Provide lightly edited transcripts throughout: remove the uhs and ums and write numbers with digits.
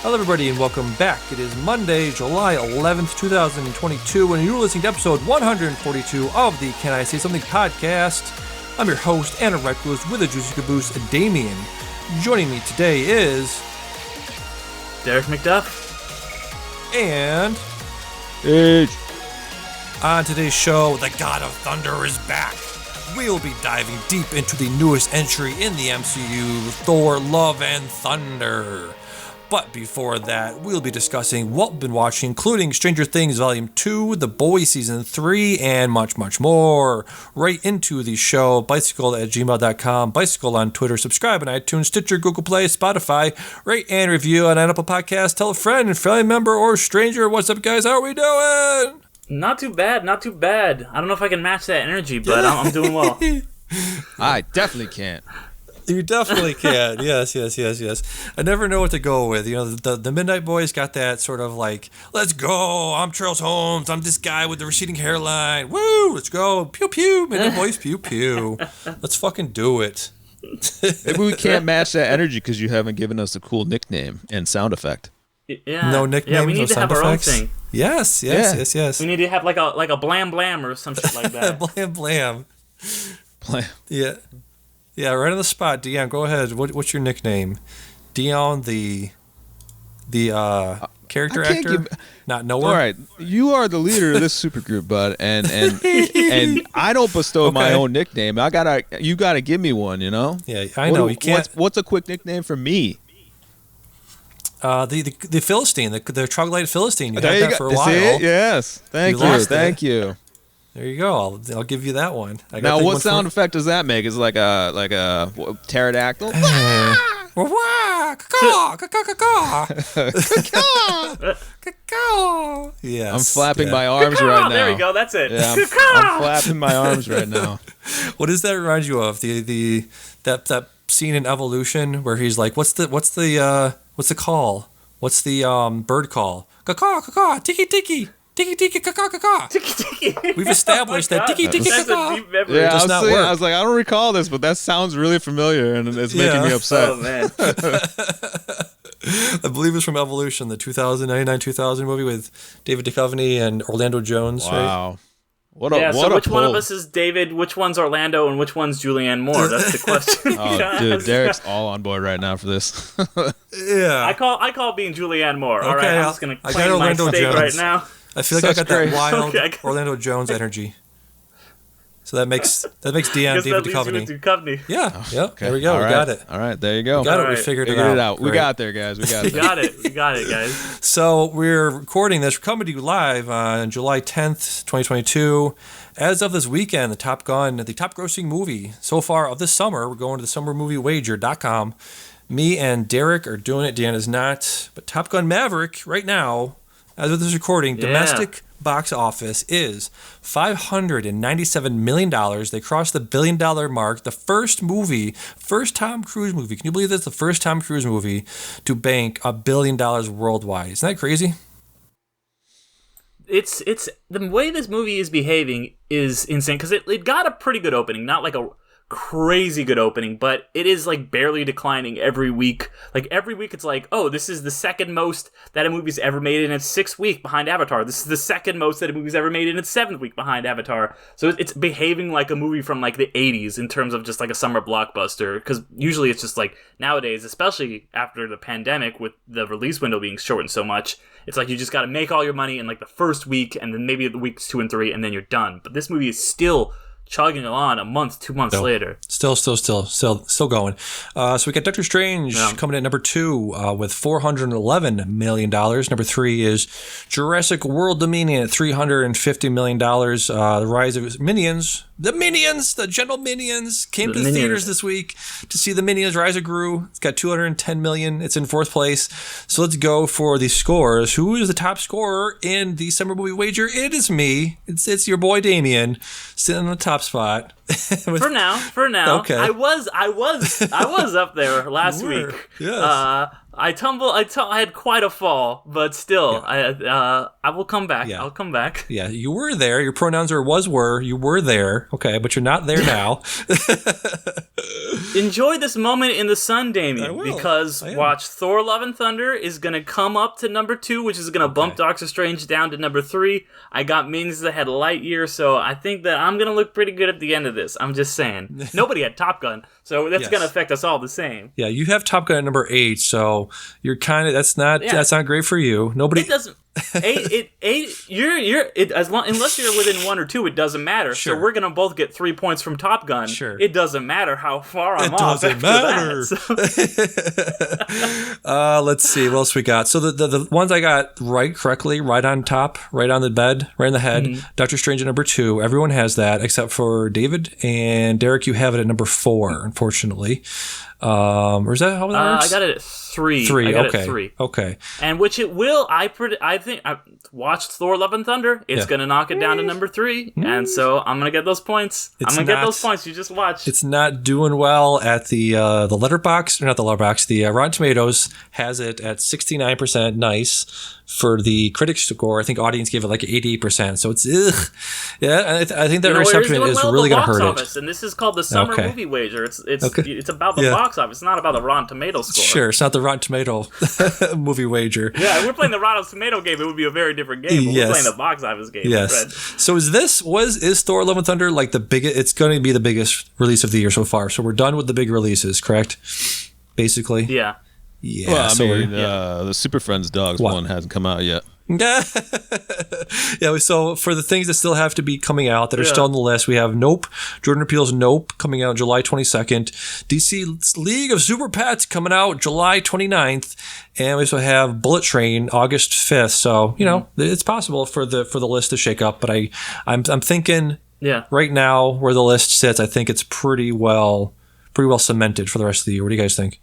Hello, everybody, and welcome back. It is Monday, July 11th, 2022, and you're listening to episode 142 of the Can I Say Something podcast. I'm your host, Anna Recluse, with a juicy caboose, Damian. Joining me today is... Derick McDuff. And... Age. On today's show, the God of Thunder is back. We'll be diving deep into the newest entry in the MCU, Thor, Love and Thunder. But before that, we'll be discussing what we've been watching, including Stranger Things Volume 2, The Boys Season 3, and much, much more. Right into the show, bicycle@gmail.com, bicycle on Twitter, subscribe on iTunes, Stitcher, Google Play, Spotify, rate and review on Apple Podcasts, tell a friend, family member, or stranger. What's up, guys? How are we doing? Not too bad, not too bad. I don't know if I can match that energy, but I'm doing well. I definitely can't. You definitely can. Yes. I never know what to go with. You know, the Midnight Boys got that sort of like, let's go. I'm Charles Holmes. I'm this guy with the receding hairline. Woo, let's go. Pew, pew. Midnight Boys, pew, pew. Let's fucking do it. Maybe we can't match that energy because you haven't given us a cool nickname and sound effect. Yeah. No nicknames, yeah, we need no to sound have effects. Our own thing. Yes. We need to have like a blam blam or some shit like that. Blam, blam. Blam. Yeah, right on the spot. Dion, go ahead. What's your nickname? Dion, the character actor? Not Noah? All right, you are the leader of this supergroup, bud, and I don't bestow my own nickname. You gotta give me one, you know? Yeah, I know. You can't. What's a quick nickname for me? The Philistine, the troglodyte Philistine. You There had you that go. for a while. See? Yes. Thank you. Thank you. There you go. I'll give you that one. Now, what sound effect does that make? Is it like a pterodactyl? Yes. I'm flapping my arms right now. There we go. That's it. Yeah, I'm flapping my arms right now. What does that remind you of? That scene in Evolution where he's like, what's the call? What's the bird call? Caw caw tiki tiki. Tiki tiki caw caw. Tiki tiki. We've established that tiki tiki That's caw. a deep memory. Yeah, I was like, I don't recall this, but that sounds really familiar, and it's making me upset. Oh man. I believe it's from Evolution, the 2000 movie with David Duchovny and Orlando Jones. Wow. Right? Which one of us is David, which one's Orlando, and which one's Julianne Moore? That's the question. Oh, dude, Derek's all on board right now for this. Yeah. I call being Julianne Moore. Okay, All right, I'm just going to claim my Orlando stake Jones right now. I feel like I got that wild Okay. Orlando Jones energy. So that makes Dion David Duchovny. Yeah. Okay. There we go. All We right. got it. All right, there you go. We got it. All We right. figured Figured it out. We got there, guys. We got it. We got it, guys. So we're recording this. We're coming to you live on July 10th, 2022. As of this weekend, the top grossing movie so far of this summer, we're going to the summermoviewager.com. Me and Derick are doing it. Dan is not. But Top Gun Maverick, right now, as of this recording, domestic box office is $597 million. They crossed the $1 billion mark. The first Tom Cruise movie. Can you believe this? The first Tom Cruise movie to bank $1 billion worldwide. Isn't that crazy? It's the way this movie is behaving is insane because it got a pretty good opening, not like a crazy good opening, but it is like barely declining every week. Like every week it's like, oh, this is the second most that a movie's ever made in its 6th week behind Avatar. This is the second most that a movie's ever made in its 7th week behind Avatar. So it's behaving like a movie from like the 80s in terms of just like a summer blockbuster, because usually it's just like nowadays, especially after the pandemic with the release window being shortened so much, it's like you just got to make all your money in like the first week and then maybe the weeks 2 and 3 and then you're done. But this movie is still chugging along a month, 2 months later. Still going. So we got Doctor Strange coming in at number 2 with $411 million. Number 3 is Jurassic World Dominion at $350 million. The rise of Minions. The General Minions came to the theaters this week to see the Minions Rise of Gru. It's got $210 million. It's in 4th place. So let's go for the scores. Who is the top scorer in the Summer Movie Wager? It is me. It's your boy Damian sitting on the top spot. For now. Okay. I was up there last week. Yes. I had quite a fall, but still, I will come back. Yeah. I'll come back. Yeah, you were there. Your pronouns are was, were. You were there. Okay, but you're not there now. Enjoy this moment in the sun, I Damian, will. because I am. watch Thor: Love and Thunder is going to come up to number 2, which is going to bump Doctor Strange down to number 3. I got Minions that had Lightyear, so I think that I'm going to look pretty good at the end of this. I'm just saying. Nobody had Top Gun, so that's Yes. going to affect us all the same. Yeah, you have Top Gun at number 8, so you're kind of that's not great for you. Nobody. It doesn't. Unless you're within 1 or 2, it doesn't matter. Sure. So we're gonna both get 3 points from Top Gun. Sure. It doesn't matter how far I'm off. Doesn't after matter. That, so. Let's see what else we got. So the ones I got correctly, right on top, right on the bed, right in the head. Mm-hmm. Doctor Strange at number 2. Everyone has that except for David and Derick. You have it at number 4, unfortunately. Or is that how that works? I got it at 3. 3. I got Okay. it at 3. Okay. And which it will. I think I watched Thor: Love and Thunder. It's gonna knock it down to number 3, and so I'm gonna get those points. It's I'm gonna get not- those points. You just watch. It's not doing well at the letterbox, or not the letterbox. The Rotten Tomatoes has it at 69%. Nice for the critics score. I think audience gave it like 88%. So it's ugh. Yeah, I think that Where it's reception doing is well at really the going to box hurt office, and this is called the Summer Okay. Movie Wager. It's Okay. about the Yeah. box office. It's not about the Rotten Tomato score. Sure, it's not the Rotten Tomato movie wager. Yeah, if we're playing the Rotten Tomato game, it would be a very different game. But Yes. we're playing the box office game. Yes. Fred. So is Thor: Love and Thunder like the biggest? It's going to be the biggest release of the year so far. So we're done with the big releases, correct? Basically. Yeah. Yeah. Well, I so mean, we're- the Super Friends Dogs What? one hasn't come out yet. Yeah, so for the things that still have to be coming out that are Yeah. still on the list, we have Nope, Jordan Peele's Nope coming out July 22nd, DC's League of Super Pets coming out July 29th, and we also have Bullet Train August 5th. So, you know, it's possible for the list to shake up, but I'm thinking Yeah. right now where the list sits, I think it's pretty well cemented for the rest of the year. What do you guys think?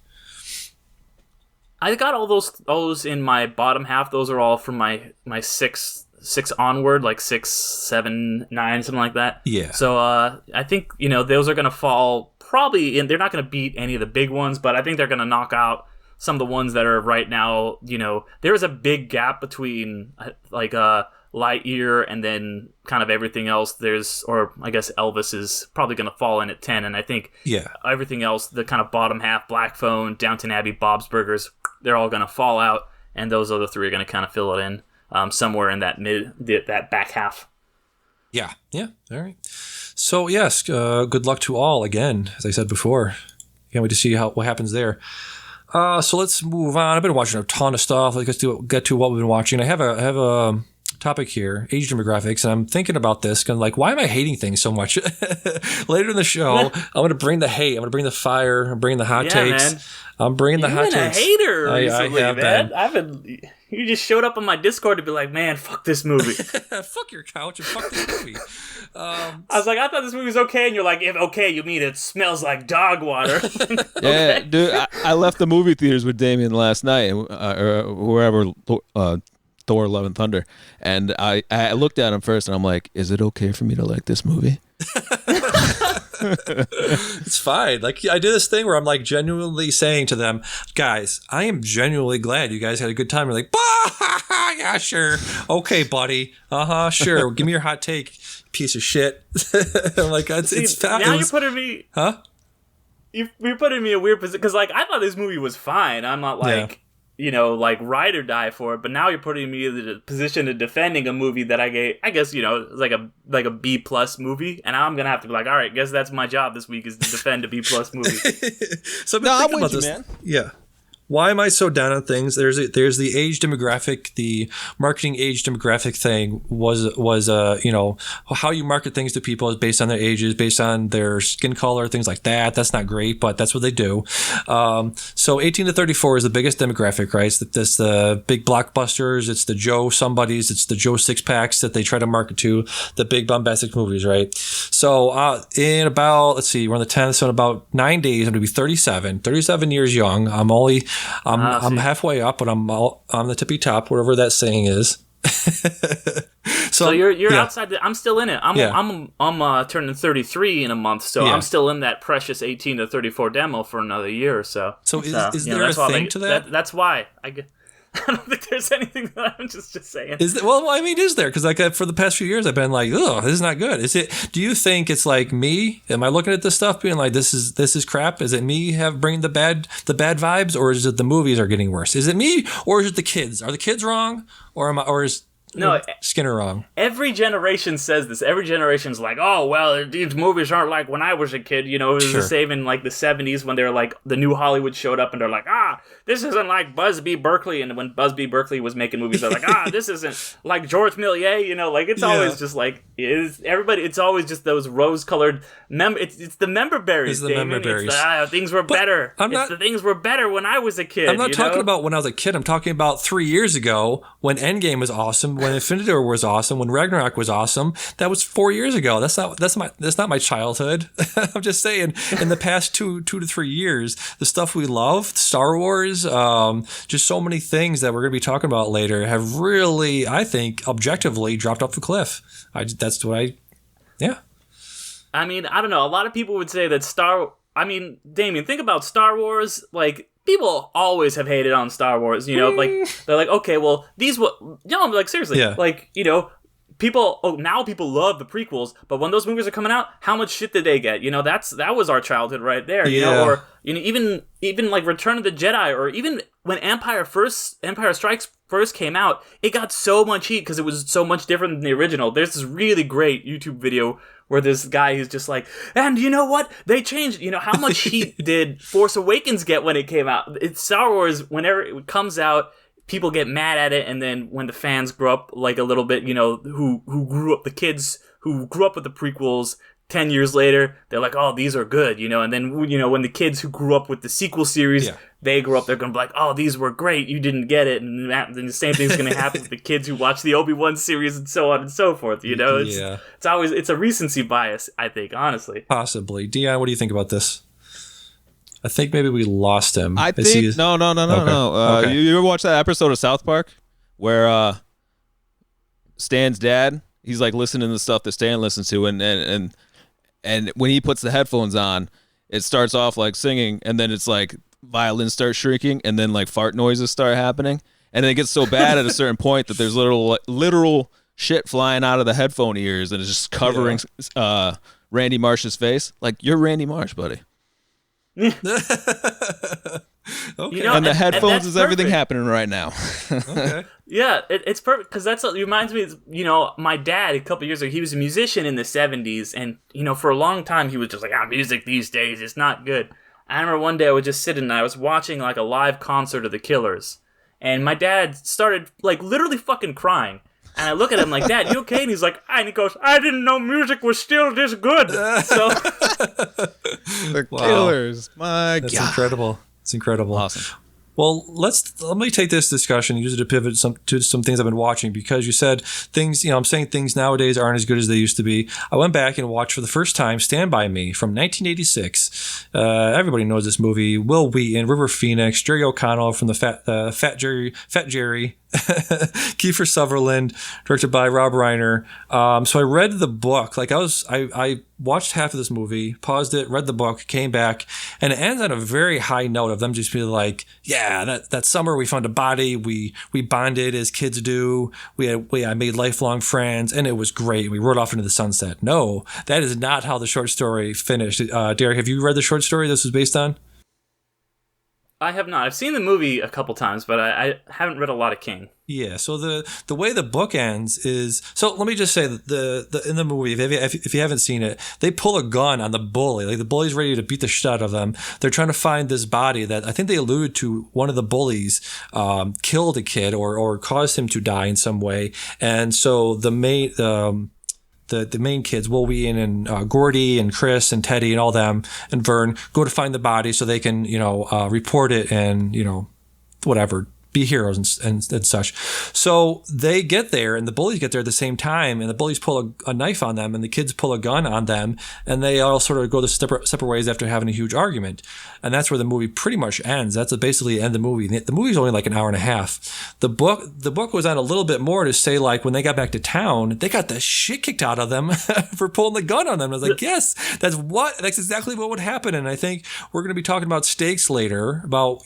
I got all those in my bottom half. Those are all from my six onward, like 6, 7, 9, something like that. Yeah. So I think those are gonna fall probably, and they're not gonna beat any of the big ones, but I think they're gonna knock out some of the ones that are right now. There is a big gap between Lightyear and then kind of everything else. Or I guess Elvis is probably going to fall in at 10, and I think everything else, the kind of bottom half, Black Phone, Downton Abbey, Bob's Burgers, they're all going to fall out, and those other 3 are going to kind of fill it in somewhere in that that back half. Yeah. All right. So yes, good luck to all again. As I said before, can't wait to see what happens there. So let's move on. I've been watching a ton of stuff. Let's get to what we've been watching. I have a topic here, age demographics, and I'm thinking about this, kind of like, why am I hating things so much? Later in the show, I'm going to bring the hate. I'm going to bring the fire. I'm bringing the hot takes. Man. I'm bringing the hot You've been takes. a hater I recently, have man. been. You just showed up on my Discord to be like, man, fuck this movie. Fuck your couch and fuck this movie. I was like, I thought this movie was okay, and you're like, if okay, you mean it smells like dog water. Yeah, dude, I left the movie theaters with Damian last night, or wherever, Thor: Love and Thunder, and I looked at him first, and I'm like, is it okay for me to like this movie? It's fine. Like, I did this thing where I'm like genuinely saying to them, guys, I am genuinely glad you guys had a good time. You're like, bah, yeah, sure. Okay, buddy. Sure. Give me your hot take, piece of shit. I'm like, it's now you're putting me... Huh? You're putting me in a weird position, because like, I thought this movie was fine. I'm not like... like ride or die for it, but now you're putting me in the position of defending a movie that I guess, it's like a B plus movie, and I'm gonna have to be like, all right, guess that's my job this week is to defend a B plus movie. So I've been thinking about this. man. Yeah. Why am I so down on things? There's the age demographic, the marketing age demographic thing was how you market things to people is based on their ages, based on their skin color, things like that. That's not great, but that's what they do. So 18 to 34 is the biggest demographic, right? It's the big blockbusters, it's the Joe somebodies, it's the Joe six packs that they try to market to, the big bombastic movies, right? So in about, let's see, we're on the 10th, so in about 9 days, I'm going to be 37 years young. I'm halfway up, but I'm on the tippy top, whatever that saying is. So you're yeah. outside. I'm still in it. I'm turning 33 in a month, so I'm still in that precious 18 to 34 demo for another year or so. So is there a thing to that? That's why I don't think there's anything that I'm just saying. Well, I mean, is there? Because like for the past few years, I've been like, oh, this is not good. Is it? Do you think it's like me? Am I looking at this stuff being like, this is crap? Is it me bringing the bad vibes, or is it the movies are getting worse? Is it me, or is it the kids? Are the kids wrong, or is Skinner wrong? Every generation says this. Every generation's like, oh, well, these movies aren't like when I was a kid. You know, it was the same in like the 70s when they were like, the new Hollywood showed up and they're like, this isn't like Busby Berkeley. And when Busby Berkeley was making movies, they're like, this isn't like George Méliès. You know, like it's always just like, it's always just those rose-colored, it's the member berries. It's the member berries. Things were better. The things were better when I was a kid. I'm not talking about when I was a kid. I'm talking about 3 years ago when Endgame was awesome, when Infinity War was awesome, when Ragnarok was awesome. That was 4 years ago. That's not my childhood. I'm just saying, in the past two to 3 years, the stuff we loved, Star Wars, just so many things that we're going to be talking about later have really, I think, objectively dropped off the cliff. Yeah. I mean, I don't know. A lot of people would say that Damian, think about Star Wars, like, people always have hated on Star Wars, you know, like, they're like, okay, well, I'm like, seriously, like, you know, now people love the prequels, but when those movies are coming out, how much shit did they get? You know, that was our childhood right there, you know, or, you know, even like Return of the Jedi, or even when Empire Strikes first came out, it got so much heat because it was so much different than the original. There's this really great YouTube video where this guy who's just like, and you know what? They changed. You know, how much heat did Force Awakens get when it came out? It's Star Wars, whenever it comes out, people get mad at it, and then when the fans grow up like a little bit, you know, who grew up, the kids who grew up with the prequels, 10 years later, they're like, oh, these are good, you know, and then, you know, when the kids who grew up with the sequel series, they grow up, they're going to be like, oh, these were great, you didn't get it, and then the same thing's going to happen with the kids who watch the Obi-Wan series and so on and so forth, you know, it's a recency bias, I think, honestly. Possibly. Dion, what do you think about this? I think maybe we lost him. I think, no. Okay. You ever watch that episode of South Park where Stan's dad, he's like listening to the stuff that Stan listens to, and when he puts the headphones on, it starts off like singing, and then it's like violins start shrieking, and then like fart noises start happening, and then it gets so bad at a certain point that there's literal shit flying out of the headphone ears, and it's just covering Randy Marsh's face. Like, you're Randy Marsh, buddy. Okay. You know, and the headphones is everything perfect. happening right now. Okay. Yeah, it's perfect because it reminds me. You know, my dad a couple years ago, he was a musician in the 70s, and you know, for a long time he was just like, music these days is not good. I remember one day I was just sitting and I was watching like a live concert of the Killers, and my dad started like literally fucking crying. And I look at him like, Dad, you okay? And he's like, and he goes, I didn't know music was still this good. So The Killers, my That's God, incredible. It's incredible. awesome. Well, let me take this discussion, use it to pivot to some things I've been watching, because you said things, you know, I'm saying things nowadays aren't as good as they used to be. I went back and watched for the first time Stand By Me from 1986. Everybody knows this movie. Will Wheaton, River Phoenix, Jerry O'Connell from the Fat Jerry, Kiefer Sutherland, directed by Rob Reiner. So I read the book. Like I watched half of this movie, paused it, read the book, came back, and it ends on a very high note of them just being like, yeah, that summer we found a body, we bonded as kids do, I made lifelong friends, and it was great. We rode off into the sunset. No, that is not how the short story finished. Derick, have you read the short story this was based on? I have not. I've seen the movie a couple times, but I haven't read a lot of King. Yeah, so the way the book ends is, so let me just say that the in the movie, if you haven't seen it, they pull a gun on the bully. Like, the bully's ready to beat the shit out of them. They're trying to find this body that I think they alluded to one of the bullies killed a kid or caused him to die in some way. And so the main kids, Will Wheaton and Gordy and Chris and Teddy and all them and Vern, go to find the body so they can, report it and, whatever, be heroes and such. So they get there, and the bullies get there at the same time, and the bullies pull a knife on them, and the kids pull a gun on them, and they all sort of go their separate ways after having a huge argument. And that's where the movie pretty much ends. That's basically the end of the movie. The movie's only like an hour and a half. The book was on a little bit more to say, like, when they got back to town, they got the shit kicked out of them for pulling the gun on them. I was like, yes, that's exactly what would happen. And I think we're going to be talking about stakes later, about,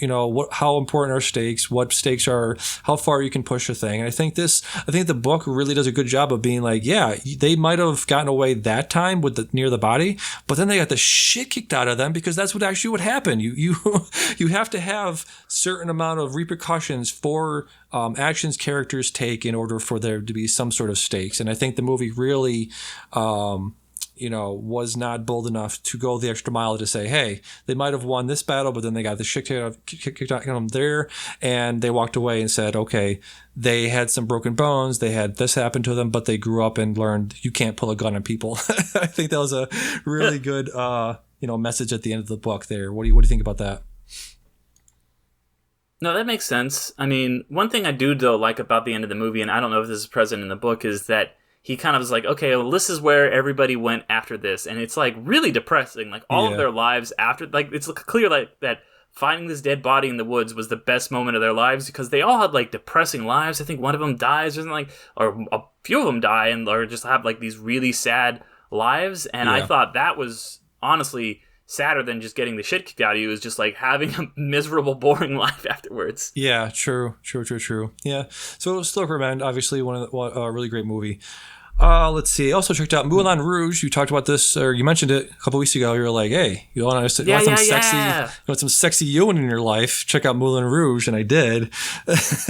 how important are stakes, what stakes are, how far you can push a thing. And I think the book really does a good job of being like, yeah, they might have gotten away that time with near the body, but then they got the shit kicked out of them, because that's what happened. You have to have certain amount of repercussions for actions characters take in order for there to be some sort of stakes. And I think the movie really was not bold enough to go the extra mile to say, hey, they might have won this battle, but then they got the shit kicked out of them there, and they walked away and said, okay, they had some broken bones, they had this happen to them, but they grew up and learned you can't pull a gun on people. I think that was a really good message at the end of the book there. What do you think about that? No, that makes sense. I mean, one thing I do though like about the end of the movie, and I don't know if this is present in the book, is that he kind of was like, okay, well, this is where everybody went after this, and it's like really depressing. Like all of their lives after, like it's clear like that finding this dead body in the woods was the best moment of their lives, because they all had like depressing lives. I think one of them dies or something, or a few of them die or just have like these really sad lives. And I thought that was honestly sadder than just getting the shit kicked out of you, is just like having a miserable, boring life afterwards. Yeah, true. Yeah, so still recommend, obviously, a really great movie. Let's see. I also checked out Moulin Rouge. You talked about this, or you mentioned it a couple weeks ago. You were like, "Hey, you want some sexy Ewan in your life? Check out Moulin Rouge," and I did. This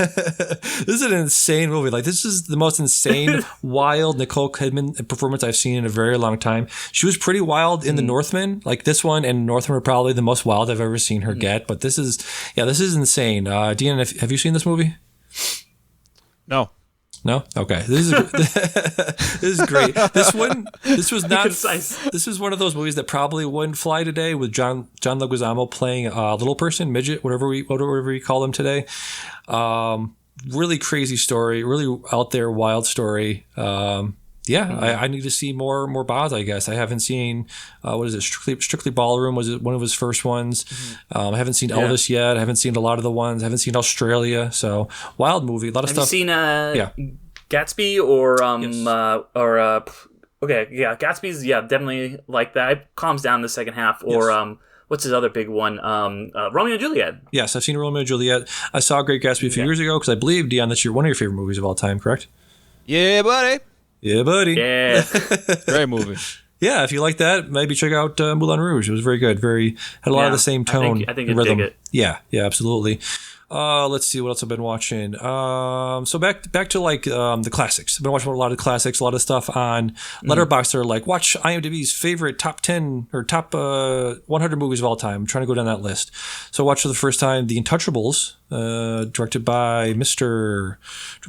is an insane movie. Like, this is the most insane, wild Nicole Kidman performance I've seen in a very long time. She was pretty wild in The Northman. Like, this one and Northman are probably the most wild I've ever seen her get. But this is insane. Dean, have you seen this movie? No. No? Okay. This is great. This was one of those movies that probably wouldn't fly today, with John Leguizamo playing a little person, midget, whatever we call them today. Really crazy story, really out there, wild story. I need to see more Boz, I guess. I haven't seen, what is it, Strictly Ballroom was one of his first ones. I haven't seen Elvis yet. I haven't seen a lot of the ones. I haven't seen Australia. So, wild movie, a lot of stuff. Have you seen Gatsby or Gatsby's, definitely like that. It calms down in the second half. Or what's his other big one? Romeo and Juliet. Yes, I've seen Romeo and Juliet. I saw Great Gatsby a few years ago, because I believe, Dion, that's one of your favorite movies of all time, correct? Yeah, buddy. Yeah, buddy. Yeah. Great movie. Yeah, if you like that, maybe check out Moulin Rouge. It was very good. Had a lot of the same tone. I think you'd dig it. Yeah, absolutely. Let's see what else I've been watching. So back to like the classics. I've been watching a lot of classics, a lot of stuff on Letterboxd. They're like, watch IMDb's favorite top 10 or top 100 movies of all time. I'm trying to go down that list. So I watched for the first time The Untouchables, directed by Mr.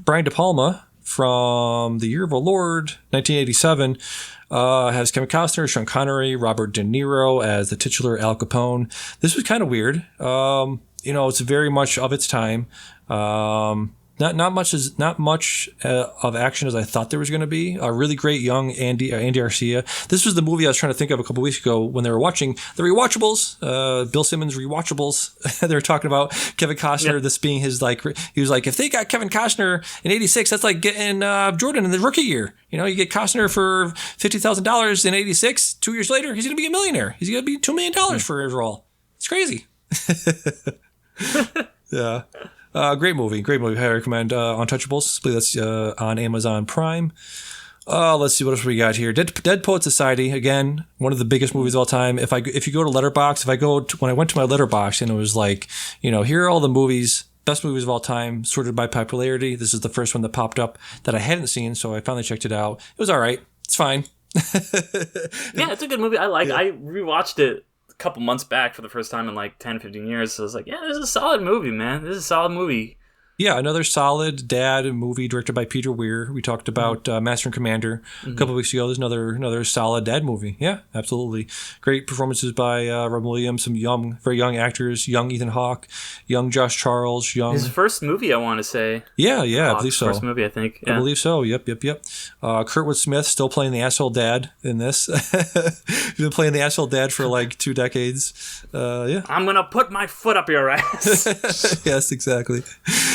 Brian De Palma, from the year of our Lord, 1987. Has Kevin Costner, Sean Connery, Robert De Niro as the titular Al Capone. This was kind of weird. It's very much of its time. Not much of action as I thought there was going to be. A really great young Andy Garcia. This was the movie I was trying to think of a couple weeks ago when they were watching the Rewatchables, Bill Simmons Rewatchables. They were talking about Kevin Costner, this being his, like, he was like, if they got Kevin Costner in '86, that's like getting Jordan in the rookie year. You get Costner for $50,000 in '86. 2 years later, he's going to be a millionaire. He's going to be $2 million for his role. It's crazy. Yeah. Great movie. I recommend Untouchables. I believe that's on Amazon Prime. Let's see what else we got here. Dead Poet Society, again, one of the biggest movies of all time. If you go to Letterboxd, when I went to my Letterboxd and it was like, here are all the best movies of all time, sorted by popularity. This is the first one that popped up that I hadn't seen, so I finally checked it out. It was all right. It's fine. Yeah, it's a good movie. I rewatched it couple months back for the first time in like 10-15 years, so I was like, yeah, this is a solid movie, man. This is a solid movie. Yeah, another solid dad movie directed by Peter Weir. We talked about Master and Commander a couple of weeks ago. There's another solid dad movie. Yeah, absolutely. Great performances by Robin Williams, some very young actors, young Ethan Hawke, young Josh Charles, young... His first movie, I want to say. Yeah, I Hawke's believe so. First movie, I think. Yeah. I believe so. Yep. Kurtwood Smith still playing the asshole dad in this. He's been playing the asshole dad for like 2 decades. Yeah. I'm gonna put my foot up your ass. Yes, exactly.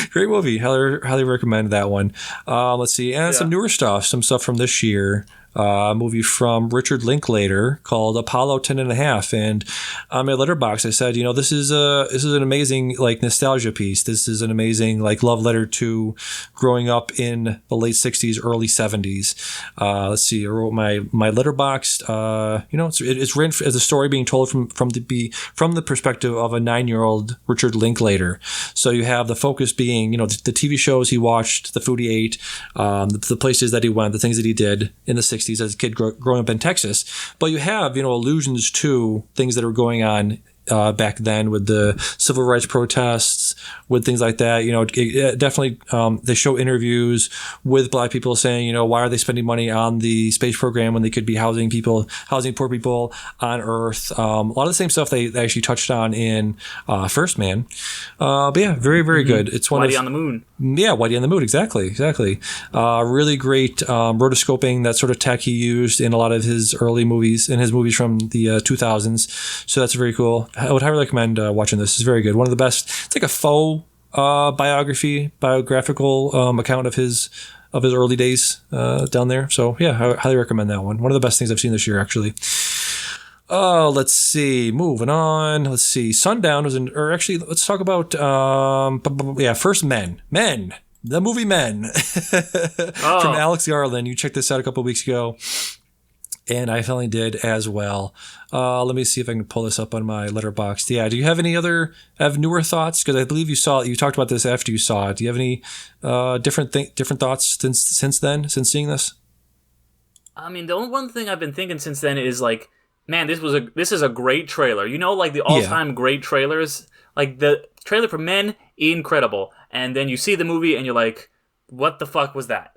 Great movie. Highly recommend that one. Let's see. And some newer stuff. Some stuff from this year. A movie from Richard Linklater called Apollo 10.5. And on my letterbox, I said, this is an amazing like nostalgia piece. This is an amazing like love letter to growing up in the late 60s, early 70s. Let's see. I wrote my letterbox. It's written as a story being told from the perspective of a 9-year-old Richard Linklater. So you have the focus being, the TV shows he watched, the food he ate, the places that he went, the things that he did in the 60s as a kid growing up in Texas. But you have, allusions to things that are going on back then with the civil rights protests, with things like that. It definitely, they show interviews with Black people saying, why are they spending money on the space program when they could be housing poor people on Earth? A lot of the same stuff they actually touched on in First Man. But yeah, very, very good. It's one Whitey on the Moon. Yeah, Whitey on the Moon. Exactly. Really great rotoscoping, that sort of tech he used in a lot of his early movies, in his movies from the 2000s. So that's very cool. I would highly recommend watching this. It's very good. One of the best. It's like a faux biographical account of his early days down there. So yeah, I highly recommend that one. One of the best things I've seen this year, actually. Let's see. Moving on. Let's see. Sundown let's talk about first Men. The movie Men from Alex Garland. You checked this out a couple of weeks ago. And I finally did as well. Let me see if I can pull this up on my letterbox. Yeah. Do you have any newer thoughts? Because I believe you talked about this after you saw it. Do you have any different thoughts since then, since seeing this? I mean, the only one thing I've been thinking since then is like, man, this is a great trailer. Like the all-time great trailers. Like the trailer for Men, incredible. And then you see the movie and you're like, what the fuck was that?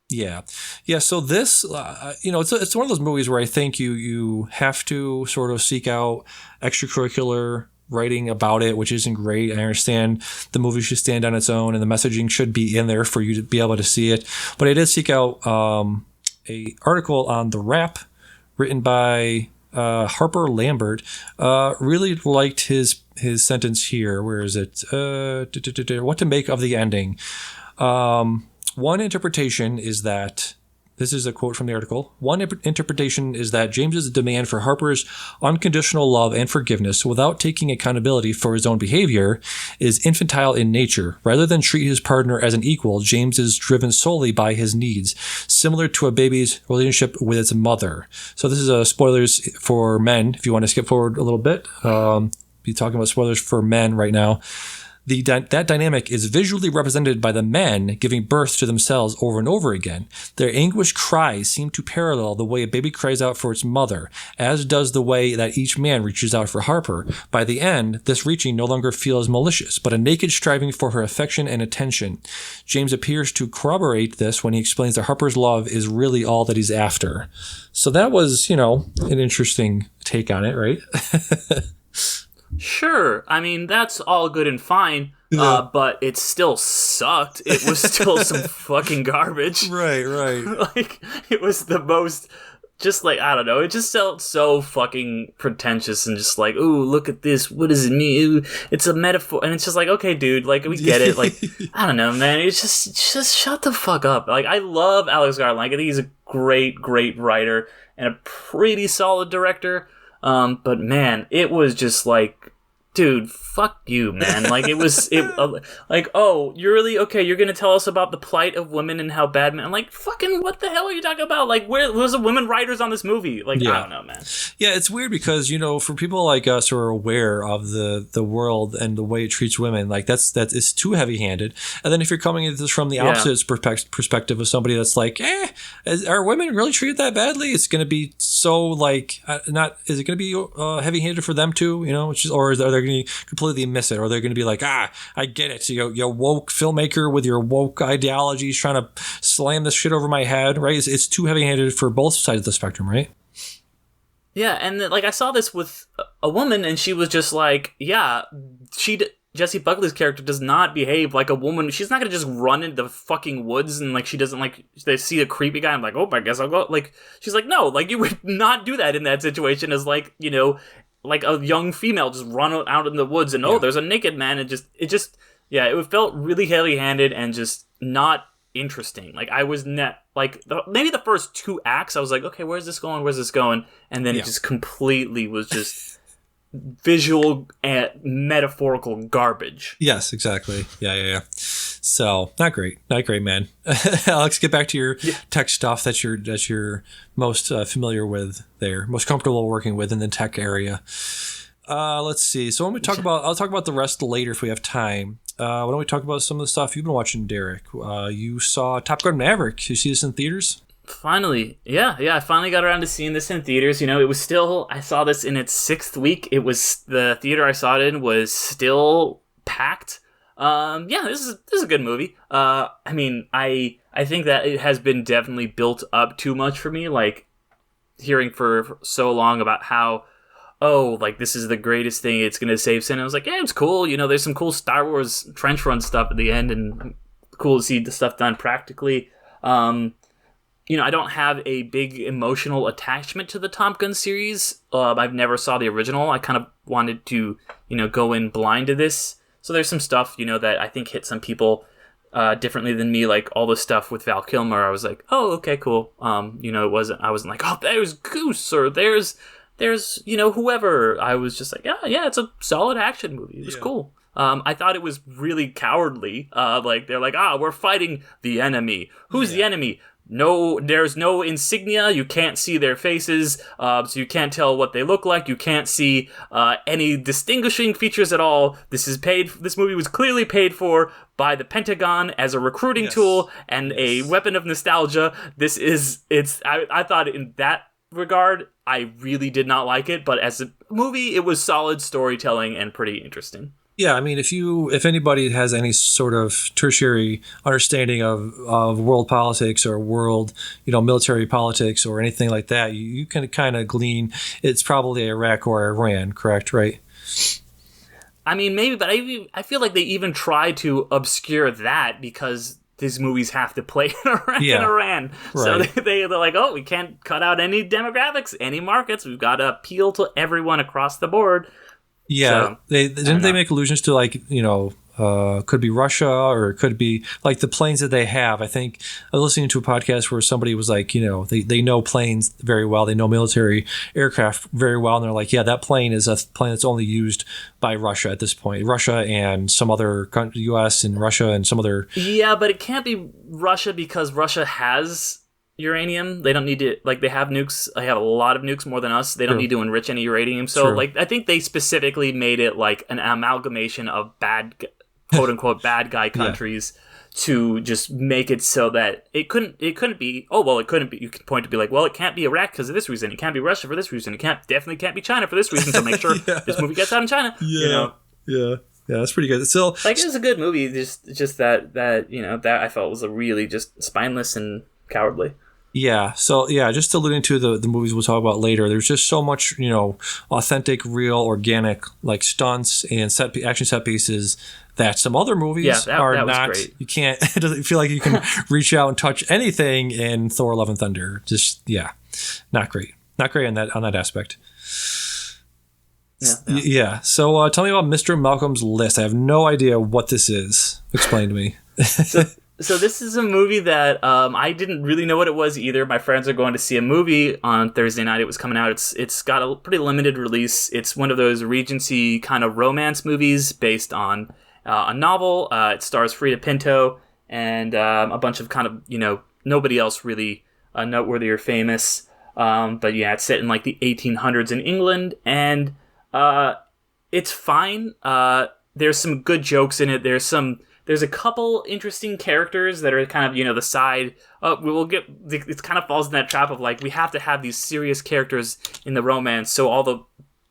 Yeah. So this, it's one of those movies where I think you have to sort of seek out extracurricular writing about it, which isn't great. I understand the movie should stand on its own and the messaging should be in there for you to be able to see it. But I did seek out a article on The Wrap written by Harper Lambert. Really liked his sentence here. Where is it? What to make of the ending. One interpretation is that, this is a quote from the article, one interpretation is that James's demand for Harper's unconditional love and forgiveness without taking accountability for his own behavior is infantile in nature. Rather than treat his partner as an equal, James is driven solely by his needs, similar to a baby's relationship with its mother. So this is spoilers for Men, if you want to skip forward a little bit. Be talking about spoilers for Men right now. That dynamic is visually represented by the men giving birth to themselves over and over again. Their anguished cries seem to parallel the way a baby cries out for its mother, as does the way that each man reaches out for Harper. By the end, this reaching no longer feels malicious, but a naked striving for her affection and attention. James appears to corroborate this when he explains that Harper's love is really all that he's after. So that was, an interesting take on it, right? Sure. I mean, that's all good and fine, but it still sucked. It was still some fucking garbage. Right. Like, it was the most, just like, I don't know, it just felt so fucking pretentious and just like, ooh, look at this, what does it mean? Ooh, it's a metaphor. And it's just like, okay, dude, like, we get it. Like, I don't know, man, it's just shut the fuck up. Like, I love Alex Garland. Like, I think he's a great oh and a pretty solid director. But man, it was just like, dude, fuck you, man. Like, oh, you're really, okay, you're gonna tell us about the plight of women and how bad men, I'm like, fucking, what the hell are you talking about? Like, where's the women writers on this movie? Like, I don't know, man. Yeah, it's weird because, for people like us who are aware of the world and the way it treats women, like, that is too heavy-handed. And then if you're coming at this from the opposite perspective of somebody that's like, are women really treated that badly? It's going to be so like not is it going to be heavy-handed for them too? You know, or are they going to completely miss it, or they're going to be like, I get it. So you woke filmmaker with your woke ideologies trying to slam this shit over my head, right? It's too heavy-handed for both sides of the spectrum, right? Yeah, and like I saw this with a woman, and she was just like, yeah, Jessie Buckley's character does not behave like a woman. She's not gonna just run into the fucking woods and like she doesn't like they see a creepy guy. I'm like, oh, I guess I'll go. Like she's like, no, like you would not do that in that situation. As like like a young female just run out in the woods and there's a naked man and it felt really heavy-handed and just not interesting. Like I was maybe the first 2 acts I was like, okay, where's this going, and then it just completely was just visual and metaphorical garbage. Yes, exactly. Yeah. So not great, man. Alex, get back to your tech stuff that you're most familiar with there, most comfortable working with in the tech area. Let's see. So when I'll talk about the rest later if we have time. Why don't we talk about some of the stuff you've been watching, Derick? You saw Top Gun Maverick. Did you see this in theaters? Finally. Yeah. I finally got around to seeing this in theaters. It was still, I saw this in its 6th week. It was, the theater I saw it in was still packed. This is a good movie. I think that it has been definitely built up too much for me, like hearing for so long about how, like this is the greatest thing, it's going to save cinema. I was like, yeah, it's cool. There's some cool Star Wars trench run stuff at the end and cool to see the stuff done practically. I don't have a big emotional attachment to the Top Gun series. I've never saw the original. I kind of wanted to, go in blind to this. So there's some stuff, that I think hit some people differently than me, like all the stuff with Val Kilmer. I was like, oh, okay, cool. I wasn't like, oh, there's Goose or there's whoever. I was just like, yeah, it's a solid action movie. It was cool. I thought it was really cowardly. Like they're like, we're fighting the enemy. Who's the enemy? No, there's no insignia. You can't see their faces, so you can't tell what they look like. You can't see any distinguishing features at all. This movie was clearly paid for by the Pentagon as a recruiting tool and a weapon of nostalgia. I thought in that regard, I really did not like it, but as a movie, it was solid storytelling and pretty interesting. Yeah, I mean, if anybody has any sort of tertiary understanding of world politics or world, military politics or anything like that, you can kind of glean it's probably Iraq or Iran, correct? Right? I mean, maybe, but I feel like they even try to obscure that because these movies have to play in Iraq and Iran. Right. So they're like, we can't cut out any demographics, any markets. We've got to appeal to everyone across the board. Yeah, so, they make allusions to could be Russia or it could be like the planes that they have. I think I was listening to a podcast where somebody was like, they know planes very well. They know military aircraft very well. And they're like, yeah, that plane is a plane that's only used by Russia at this point. Russia and some other country, U.S. and Russia and some other. Yeah, but it can't be Russia because Russia has uranium. They don't need to, they have nukes. They have a lot of nukes, more than us. They don't need to enrich any uranium. So I think they specifically made it like an amalgamation of quote unquote bad guy countries to just make it so that it couldn't be, it couldn't be, you could point to be like, well, it can't be Iraq because of this reason. It can't be Russia for this reason. It definitely can't be China for this reason. So make sure this movie gets out in China. Yeah. Yeah, that's pretty good. So it was a good movie. Just that that I felt was a really just spineless and cowardly. Yeah. So just alluding to the movies we'll talk about later. There's just so much authentic, real, organic stunts and action set pieces that some other movies are not. Great. You can't. It doesn't feel like you can reach out and touch anything in Thor: Love and Thunder. Just not great. Not great on that aspect. Yeah. So tell me about Mr. Malcolm's List. I have no idea what this is. Explain to me. So this is a movie that I didn't really know what it was either. My friends are going to see a movie on Thursday night. It was coming out. It's got a pretty limited release. It's one of those Regency kind of romance movies based on a novel. It stars Rita Pinto and a bunch of kind of, nobody else really noteworthy or famous. But it's set in like the 1800s in England, and it's fine. There's some good jokes in it. There's some There's a couple interesting characters that are kind of, the side. It kind of falls in that trap of like, we have to have these serious characters in the romance, so all the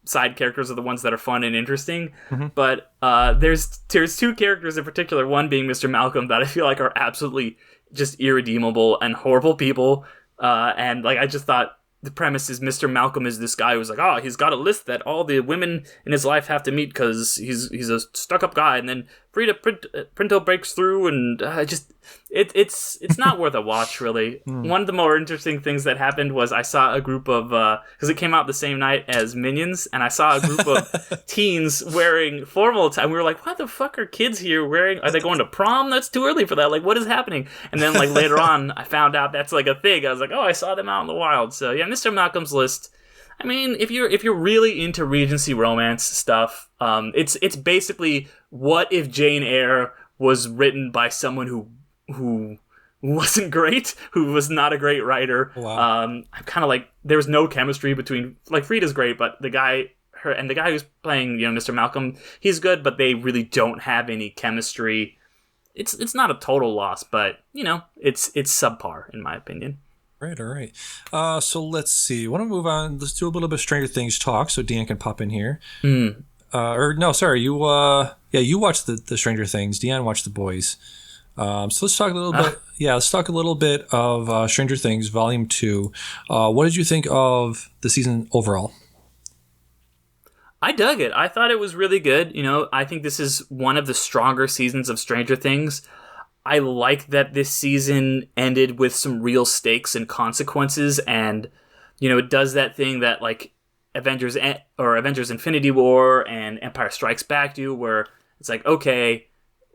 side characters are the ones that are fun and interesting. Mm-hmm. But there's two characters in particular, one being Mr. Malcolm, that I feel like are absolutely just irredeemable and horrible people. And like, I just thought the premise is Mr. Malcolm is this guy who's like, he's got a list that all the women in his life have to meet because he's a stuck-up guy, and then Rita Printo breaks through, and it's not worth a watch, really. One of the more interesting things that happened was I saw a group of, because it came out the same night as Minions, and I saw a group of teens wearing formal attire. We were like, why the fuck are kids here are they going to prom? That's too early for that. Like, what is happening? And then like later on, I found out that's like a thing. I was like, I saw them out in the wild. So yeah, Mr. Malcolm's List. I mean, if you're really into Regency romance stuff, it's basically what if Jane Eyre was written by someone who wasn't great, who was not a great writer. Wow. I'm kind of like, there was no chemistry between, like, Frida's great, but the guy who's playing, Mr. Malcolm, he's good, but they really don't have any chemistry. It's not a total loss, but it's subpar in my opinion. Right, all right. So let's see. I want to move on. Let's do a little bit of Stranger Things talk so Dan can pop in here. You watched the Stranger Things. Deanne watched The Boys. So let's talk a little bit. Yeah, let's talk a little bit of Stranger Things Volume 2. What did you think of the season overall? I dug it. I thought it was really good. I think this is one of the stronger seasons of Stranger Things. I like that this season ended with some real stakes and consequences, and it does that thing that like Avengers Infinity War and Empire Strikes Back do, where it's like, okay,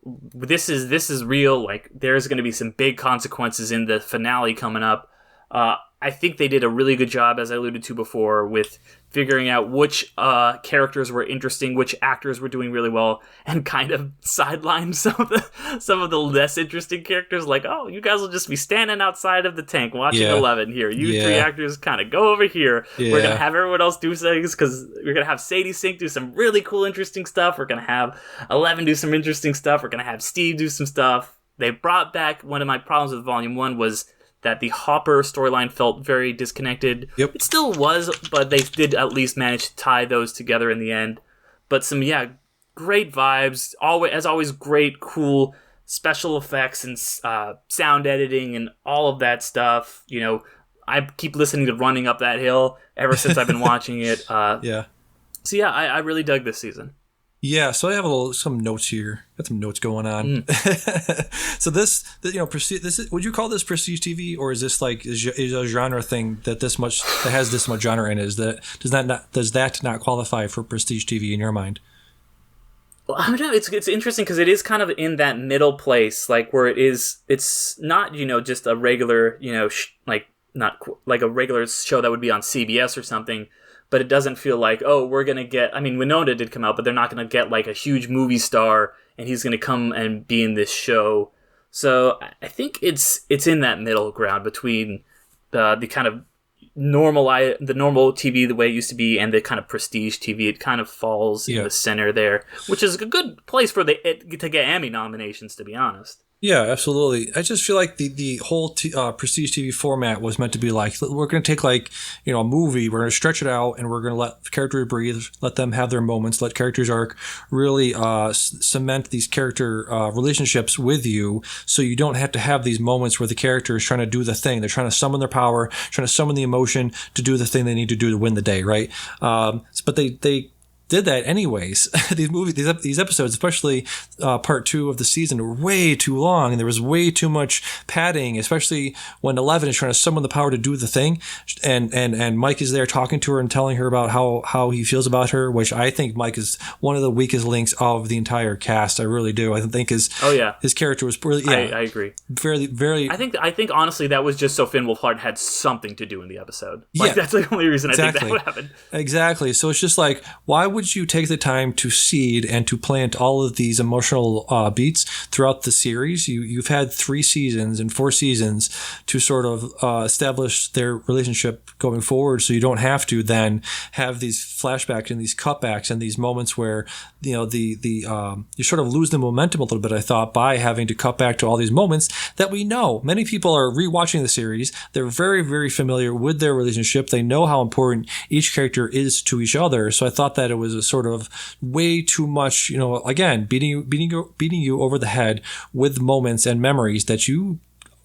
this is real. Like, there's going to be some big consequences in the finale coming up. I think they did a really good job, as I alluded to before, with figuring out which characters were interesting, which actors were doing really well, and kind of sidelined some of the less interesting characters. Like, you guys will just be standing outside of the tank watching 11 here. You three actors kind of go over here. Yeah. We're going to have everyone else do things because we're going to have Sadie Sink do some really cool, interesting stuff. We're going to have 11 do some interesting stuff. We're going to have Steve do some stuff. They brought back, one of my problems with Volume 1 was that the Hopper storyline felt very disconnected. Yep. It still was, but they did at least manage to tie those together in the end. But some, great vibes. As always, great, cool special effects and sound editing and all of that stuff. I keep listening to Running Up That Hill ever since I've been watching it. Yeah. So I really dug this season. Yeah, so I have some notes here. Got some notes going on. So this would you call this prestige TV, or is this like is a genre thing that has this much genre in it? Does that not qualify for prestige TV in your mind? Well, I don't know. It's interesting because it is kind of in that middle place, like where it's not just a regular not like a regular show that would be on CBS or something. But it doesn't feel like, we're going to get... I mean, Winona did come out, but they're not going to get, like, a huge movie star, and he's going to come and be in this show. So I think it's in that middle ground between the kind of normal TV, the way it used to be, and the kind of prestige TV. It kind of falls in the center there, which is a good place for it to get Emmy nominations, to be honest. Yeah, absolutely. I just feel like the whole prestige TV format was meant to be like, we're going to take a movie, we're going to stretch it out, and we're going to let characters breathe, let them have their moments, let characters arc, really cement these character relationships with you, so you don't have to have these moments where the character is trying to do the thing. They're trying to summon their power, trying to summon the emotion to do the thing they need to do to win the day, right? But they did that anyways. These episodes, especially part 2 of the season, were way too long, and there was way too much padding, especially when 11 is trying to summon the power to do the thing, and Mike is there talking to her and telling her about how he feels about her, which I think Mike is one of the weakest links of the entire cast. I really do. I think his character was really I agree. Very, very. I think honestly that was just so Finn Wolfhard had something to do in the episode. That's the only reason I think that would happen. Exactly. So it's just like, why would would you take the time to seed and to plant all of these emotional beats throughout the series? You've had 3 seasons and 4 seasons to sort of establish their relationship going forward, so you don't have to then have these flashbacks and these cutbacks and these moments where you sort of lose the momentum a little bit, I thought, by having to cut back to all these moments that we know. Many people are rewatching the series. They're very, very familiar with their relationship. They know how important each character is to each other. So I thought that it was a sort of way too much, again, beating you over the head with moments and memories that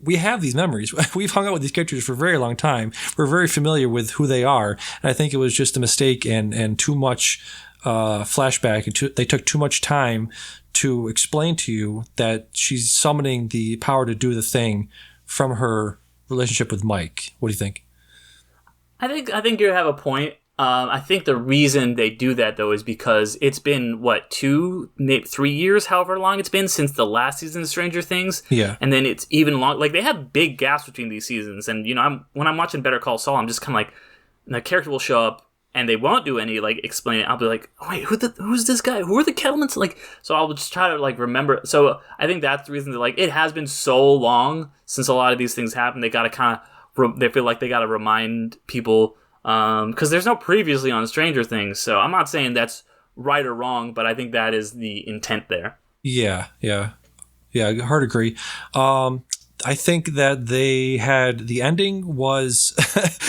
we have these memories. We've hung out with these characters for a very long time. We're very familiar with who they are. And I think it was just a mistake and too much flashback. They took too much time to explain to you that she's summoning the power to do the thing from her relationship with Mike. What do you think? I think you have a point. I think the reason they do that, though, is because it's been, 2, maybe 3 years, however long it's been since the last season of Stranger Things. Yeah. And then it's even long. Like, they have big gaps between these seasons. And, when I'm watching Better Call Saul, I'm just kind of like, the character will show up and they won't do any, explaining. I'll be like, oh, wait, who's this guy? Who are the Kettlemans? So I'll just try to, remember. So I think that's the reason that, it has been so long since a lot of these things happen. They got to kind of, they feel like they got to remind people, because there's no previously on Stranger Things. So I'm not saying that's right or wrong, but I think that is the intent there. Yeah, hard to agree. I think that they had the ending was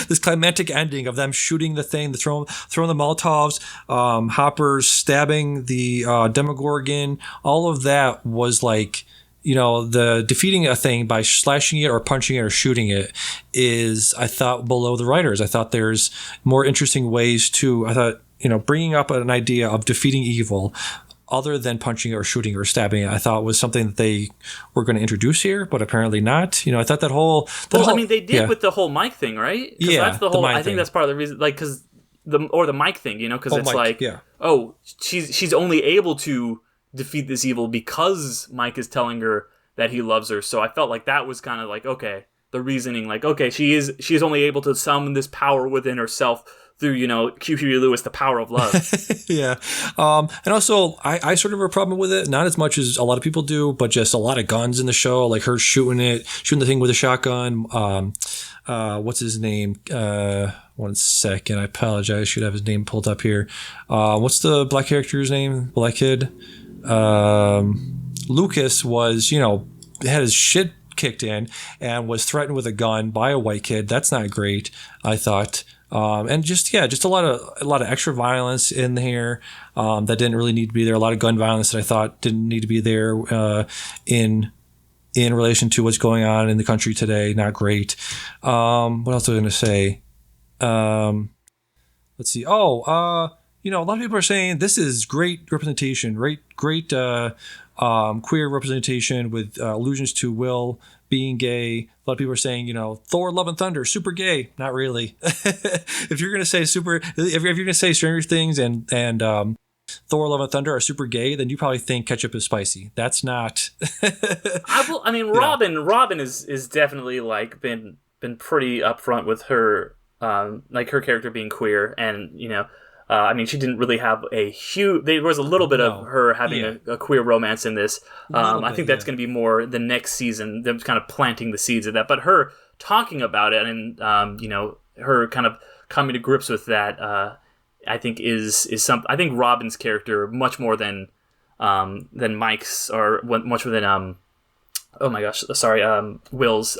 this climactic ending of them shooting the thing, throwing the Molotovs, Hopper stabbing the Demogorgon. All of that was the defeating a thing by slashing it or punching it or shooting it is, I thought, below the writers. I thought there's more interesting ways bringing up an idea of defeating evil other than punching or shooting or stabbing it, I thought was something that they were going to introduce here, but apparently not. I thought that whole... they did with the whole Mike thing, right? Yeah, that's the whole. I think thing. that's part of the reason, because the Mike thing, because it's Mike, yeah. She's only able to defeat this evil because Mike is telling her that he loves her. So I felt like that was kind of okay, the reasoning, she is only able to summon this power within herself through, Q. Huey Lewis, the power of love. Yeah. And also, I sort of have a problem with it, not as much as a lot of people do, but just a lot of guns in the show, like her shooting the thing with a shotgun. What's his name? 1 second. I apologize. I should have his name pulled up here. What's the black character's name? Black kid? Lucas was, had his shit kicked in and was threatened with a gun by a white kid. That's not great, I thought. And just a lot of extra violence in here that didn't really need to be there. A lot of gun violence that I thought didn't need to be there in relation to what's going on in the country today. Not great. What else was I going to say? Let's see. A lot of people are saying this is great representation, great queer representation with allusions to Will being gay. A lot of people are saying, Thor: Love and Thunder, super gay. Not really. If you're gonna say if you're gonna say Stranger Things and Thor: Love and Thunder are super gay, then you probably think ketchup is spicy. That's not. Robin is definitely been pretty upfront with her, her character being queer, and she didn't really have a huge... There was a little bit of her having a queer romance in this. I think that's going to be more the next season, them kind of planting the seeds of that. But her talking about it and, her kind of coming to grips with that, I think is something... I think Robin's character, much more than Mike's, or much more than... Will's,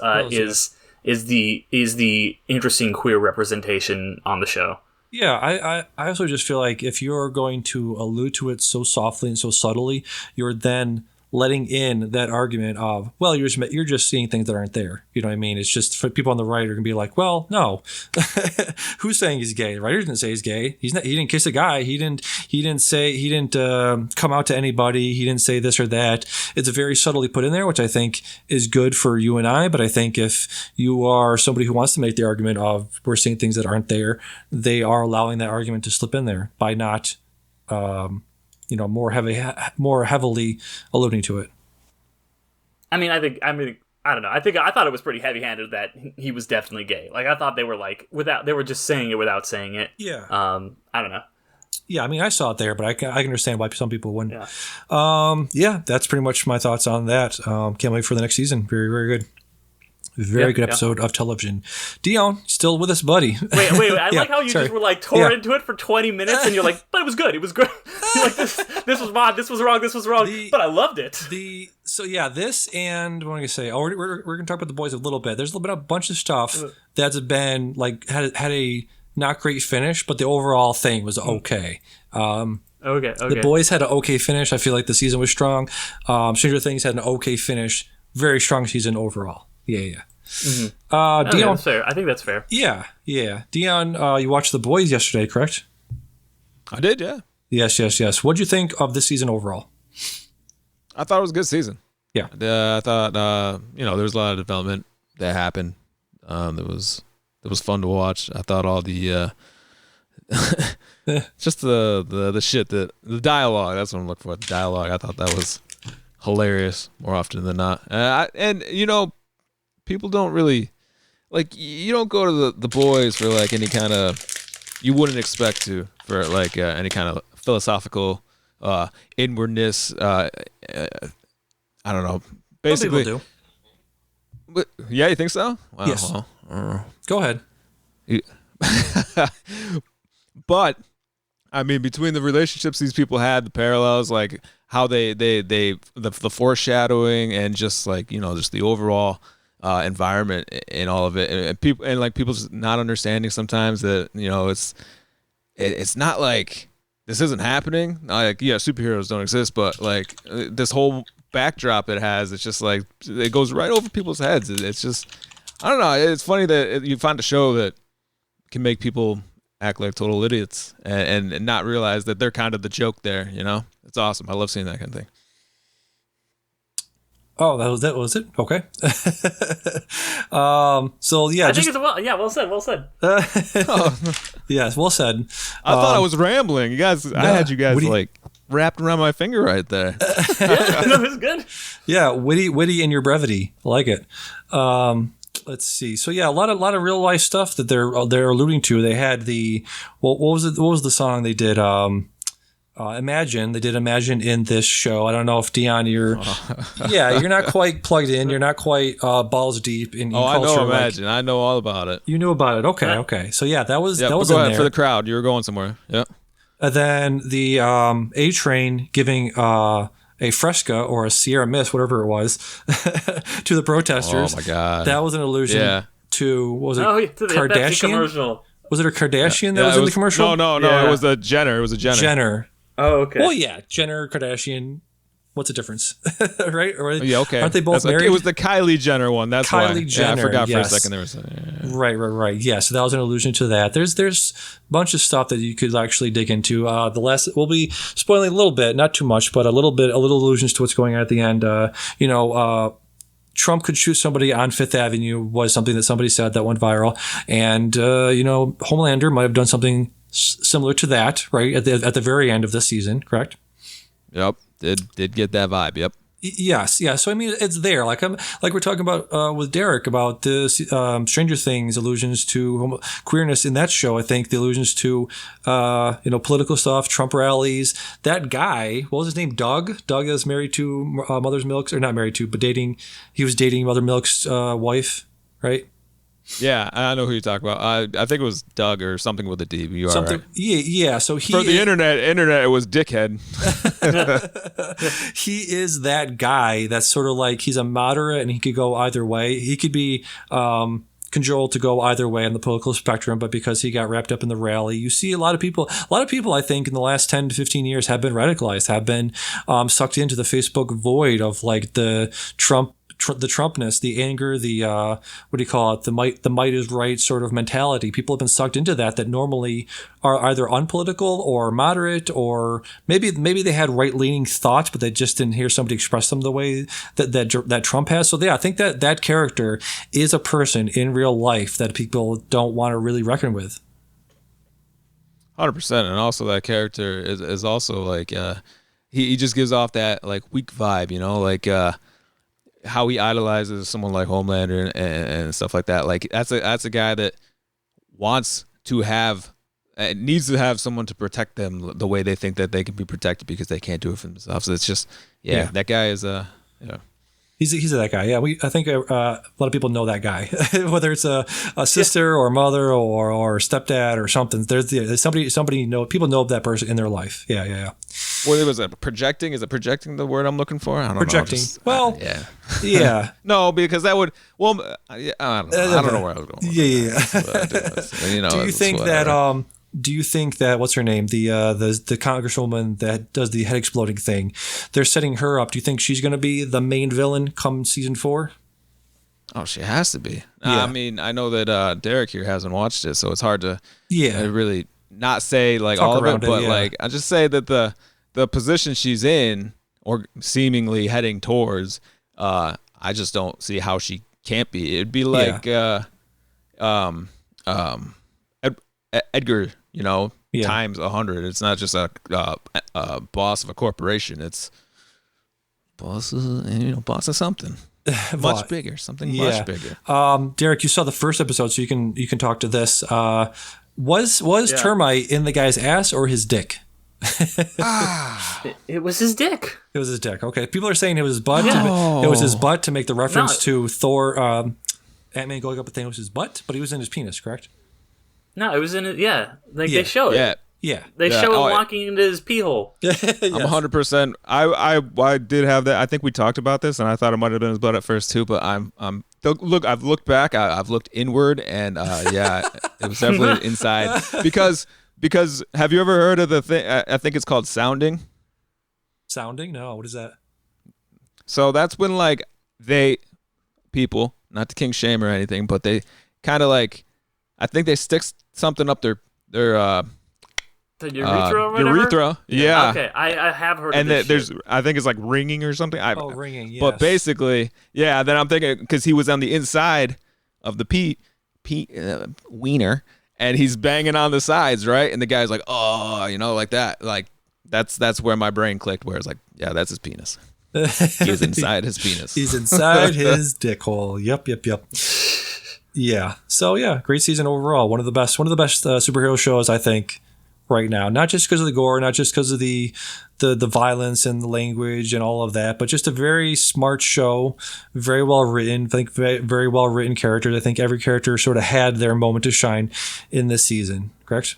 is the interesting queer representation on the show. Yeah, I also just feel like if you're going to allude to it so softly and so subtly, you're then letting in that argument of, well, you're just seeing things that aren't there. You know what I mean? It's just for people on the right are gonna be like, well, no, who's saying he's gay? The writer didn't say he's gay. He's not. He didn't kiss a guy. He didn't come out to anybody. He didn't say this or that. It's very subtly put in there, which I think is good for you and I. But I think if you are somebody who wants to make the argument of we're seeing things that aren't there, they are allowing that argument to slip in there by not. More heavily alluding to it. I don't know. I thought it was pretty heavy-handed that he was definitely gay. I thought they were they were just saying it without saying it. Yeah. I don't know. Yeah, I mean, I saw it there, but I can understand why some people wouldn't. Yeah. Yeah, that's pretty much my thoughts on that. Can't wait for the next season. Very, very good. Very good episode of television. Dion, still with us, buddy. Wait. I like how you just were like tore into it for 20 minutes, and you're like, but it was good. It was great. You're like, this was wrong. This was wrong. This was wrong. But I loved it. This and what am I gonna say? We're gonna talk about The Boys a little bit. There's been a bunch of stuff that's been like had a not great finish, but the overall thing was okay. Okay. The Boys had an okay finish. I feel like the season was strong. Stranger Things had an okay finish. Very strong season overall. Yeah. Mm-hmm. Dion, that's fair. I think that's fair. Yeah. Dion, you watched The Boys yesterday, correct? I did, yeah. Yes. What'd you think of this season overall? I thought it was a good season. Yeah. I thought there was a lot of development that happened. It was fun to watch. I thought all the just the shit that the dialogue. That's what I'm looking for. The dialogue. I thought that was hilarious more often than not. People don't really like. You don't go to the Boys for like any kind of. You wouldn't expect to for like any kind of philosophical inwardness. I don't know. Basically, some people do. But, yeah, you think so? Wow, Yes. Well, Go ahead. But I mean, between the relationships these people had, the parallels, like how the foreshadowing, and just like just the overall environment and all of it, and people just not understanding sometimes that it's not like this isn't happening. Like superheroes don't exist, but like this whole backdrop it has, it's just like it goes right over people's heads. It's just I don't know. It's funny that you find a show that can make people act like total idiots and not realize that they're kind of the joke there. It's awesome. I love seeing that kind of thing. Oh, that was it. Okay. So yeah, I think it's well said. Well said. Yes, well said. I thought I was rambling. You guys, I had you guys like wrapped around my finger right there. That was good. Yeah, witty in your brevity. I like it. Let's see. So yeah, a lot of real life stuff that they're alluding to. They had what was the song they did? Imagine. They did Imagine in this show. I don't know if Dion, you're not quite plugged in. You're not quite balls deep in culture. I know Imagine. I know all about it. You knew about it. Okay. So yeah, that was go in ahead there. for the crowd. You were going somewhere. Yeah. And then the A Train giving a Fresca or a Sierra Mist, whatever it was, to the protesters. Oh my God. That was an allusion to, what was it, to the Pepsi Kardashian? commercial. Was it a Kardashian that was in the commercial? No. Yeah. It was a Jenner. Jenner. Oh, okay. Well, yeah, Jenner, Kardashian. What's the difference? Right? Or, yeah, okay. Aren't they both married? It was the Kylie Jenner one. That's why. Kylie Jenner. I forgot yes. for a second. There was Right. Yeah, so that was an allusion to that. There's a bunch of stuff that you could actually dig into. We'll be spoiling a little bit, not too much, but a little allusions to what's going on at the end. Trump could shoot somebody on Fifth Avenue was something that somebody said that went viral, and Homelander might have done something similar to that, right at the very end of this season, correct? Yep, did get that vibe. Yep. Yes, yeah. So I mean, it's there. Like we're talking about with Derick about the Stranger Things allusions to queerness in that show. I think the allusions to political stuff, Trump rallies. That guy, what was his name? Doug. Doug is married to Mother's Milk's, or not married to, but dating. He was dating Mother Milk's wife, right? Yeah, I know who you talk about. I think it was Doug or something with a D. You are right. Yeah. So for the internet, it was dickhead. He is that guy that's sort of like he's a moderate and he could go either way. He could be cajoled to go either way on the political spectrum, but because he got wrapped up in the rally, you see a lot of people, I think in the last 10 to 15 years have been radicalized, have been sucked into the Facebook void of like the Trumpness, the anger, the what do you call it? The might is right sort of mentality. People have been sucked into that normally are either unpolitical or moderate, or maybe they had right leaning thoughts, but they just didn't hear somebody express them the way that Trump has. So yeah, I think that character is a person in real life that people don't want to really reckon with. 100%, and also that character is also like he just gives off that like weak vibe, like. How he idolizes someone like Homelander and stuff like that. Like that's a guy that wants to have it needs to have someone to protect them the way they think that they can be protected because they can't do it for themselves. So it's just, that guy is He's that guy. Yeah, I think a lot of people know that guy, whether it's a sister or mother or stepdad or something. There's somebody people know that person in their life. Yeah. What was it? Projecting? Is it projecting the word I'm looking for? I don't projecting. know. Yeah. No, because that would. Well, I don't know. I don't know where I was going. Yeah. Do you think that what's her name, the congresswoman that does the head exploding thing, they're setting her up? Do you think she's going to be the main villain come season 4? Oh, she has to be. Yeah. I mean, I know that Derick here hasn't watched it, so it's hard to really not say like Talk all of around it, but it, like I just say that the position she's in or seemingly heading towards, I just don't see how she can't be. It'd be like Edgar, times 100. It's not just a boss of a corporation. It's boss of something much bigger, something much bigger. Derick, you saw the first episode, so you can talk to this. Was Termite in the guy's ass or his dick? It was his dick. It was his dick. Okay, people are saying it was his butt. It was his butt to make the reference to Thor. Ant-Man going up a thing was his butt, but he was in his penis, correct? No, it was in it. Yeah, they show it. Yeah. They show him walking into his pee hole. I'm 100%. I did have that. I think we talked about this, and I thought it might have been his butt at first too. But look. I've looked back. I've looked inward, and it was definitely inside. Because have you ever heard of the thing? I think it's called sounding. Sounding? No. What is that? So that's when people, not the king shame or anything, but they kind of I think they stick something up their the urethra or whatever? Urethra, yeah. Okay, I have heard and of this shit. I think it's like ringing or something. Ringing, yes. But basically, then I'm thinking, because he was on the inside of the wiener, and he's banging on the sides, right? And the guy's like, oh, like that. Like, that's where my brain clicked, where it's like, yeah, that's his penis. He's inside his penis. He's inside his dick hole. Yep. Yeah. So, great season overall. One of the best superhero shows, I think, right now. Not just because of the gore, not just because of the violence and the language and all of that, but just a very smart show, very well written. I think very well written characters. I think every character sort of had their moment to shine in this season. Correct?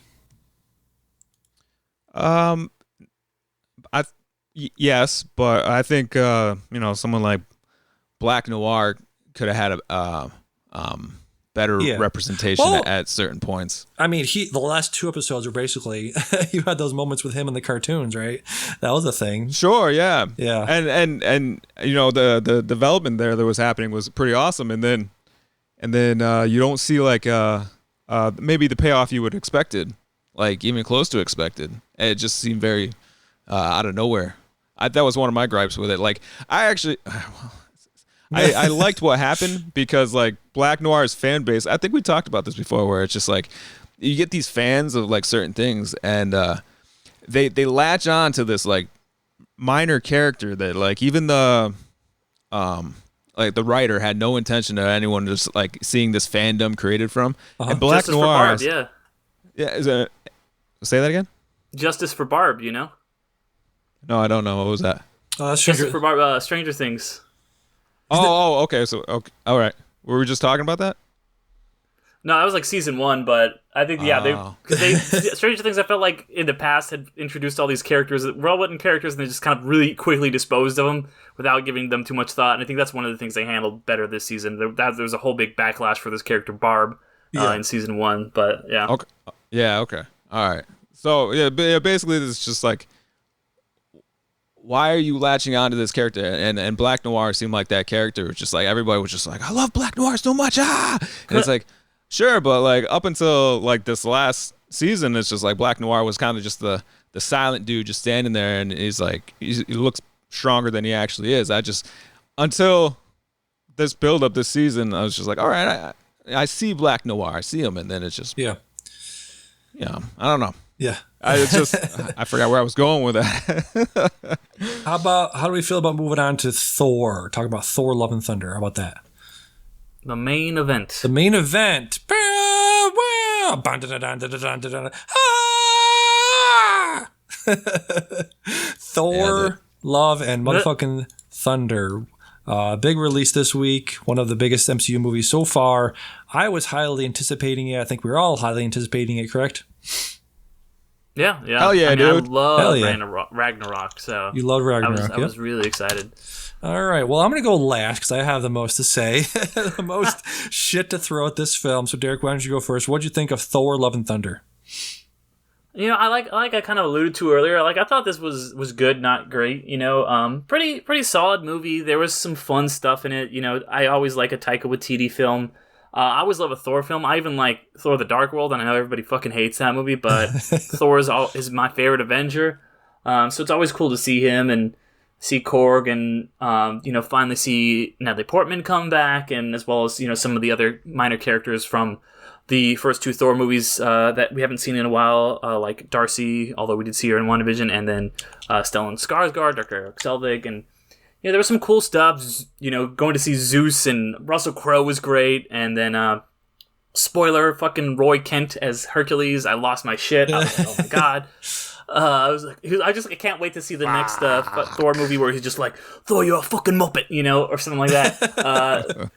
Yes, but I think someone like Black Noir could have had a better representation at certain points. I mean, the last 2 episodes were basically you had those moments with him in the cartoons, right? That was a thing. Sure, yeah. And the development there that was happening was pretty awesome, and then you don't see maybe the payoff you would expected, like even close to expected. It just seemed very out of nowhere. That was one of my gripes with it. Like, I liked what happened because Black Noir's fan base, I think we talked about this before, where it's just you get these fans of certain things, and they latch on to this minor character that even the the writer had no intention of anyone just seeing this fandom created from. And Black Justice Noir, for Barb, say that again. Justice for Barb, you know? No, I don't know. What was that? Justice for Barb, Stranger Things. Okay. So, okay. All right. Were we just talking about that? No, that was season 1, but I think, Stranger Things, I felt like in the past had introduced all these characters, well-written characters, and they just kind of really quickly disposed of them without giving them too much thought. And I think that's one of the things they handled better this season. There was a whole big backlash for this character, Barb, in season 1, but yeah. Okay. Yeah, okay. All right. So, basically, it's just why are you latching on to this character? And Black Noir seemed like that character. It's just everybody was just I love Black Noir so much. And it's sure, but up until this last season, it's just Black Noir was kind of just the silent dude just standing there, and he looks stronger than he actually is. Until this build up this season, I was just all right, I see Black Noir, I see him, and then it's just I don't know. Yeah. I forgot where I was going with that. How do we feel about moving on to Thor? Talking about Thor: Love and Thunder. How about that? The main event. The main event. Thor, Love, and motherfucking Thunder. Big release this week. One of the biggest MCU movies so far. I was highly anticipating it. I think we were all highly anticipating it, correct? Yeah. Hell yeah, dude. I love Hell yeah. Ragnarok, so You love Ragnarok, I was really excited. All right. Well, I'm going to go last because I have the most to say, the most shit to throw at this film. So, Derick, why don't you go first? What'd you think of Thor: Love and Thunder? I kind of alluded to earlier. Like, I thought this was good, not great. Pretty solid movie. There was some fun stuff in it. I always like a Taika Waititi film. I always love a Thor film. I even like Thor: The Dark World, and I know everybody fucking hates that movie, but Thor is my favorite Avenger. So it's always cool to see him and see Korg and finally see Natalie Portman come back, and as well as some of the other minor characters from the first two Thor movies that we haven't seen in a while, like Darcy, although we did see her in WandaVision, and then Stellan Skarsgård, Dr. Eric Selvig, and there was some cool stuff. Going to see Zeus and Russell Crowe was great, and then spoiler, fucking Roy Kent as Hercules. I lost my shit. I was like, oh my god. I can't wait to see the next Thor movie where he's just like, Thor, you're a fucking muppet, or something like that.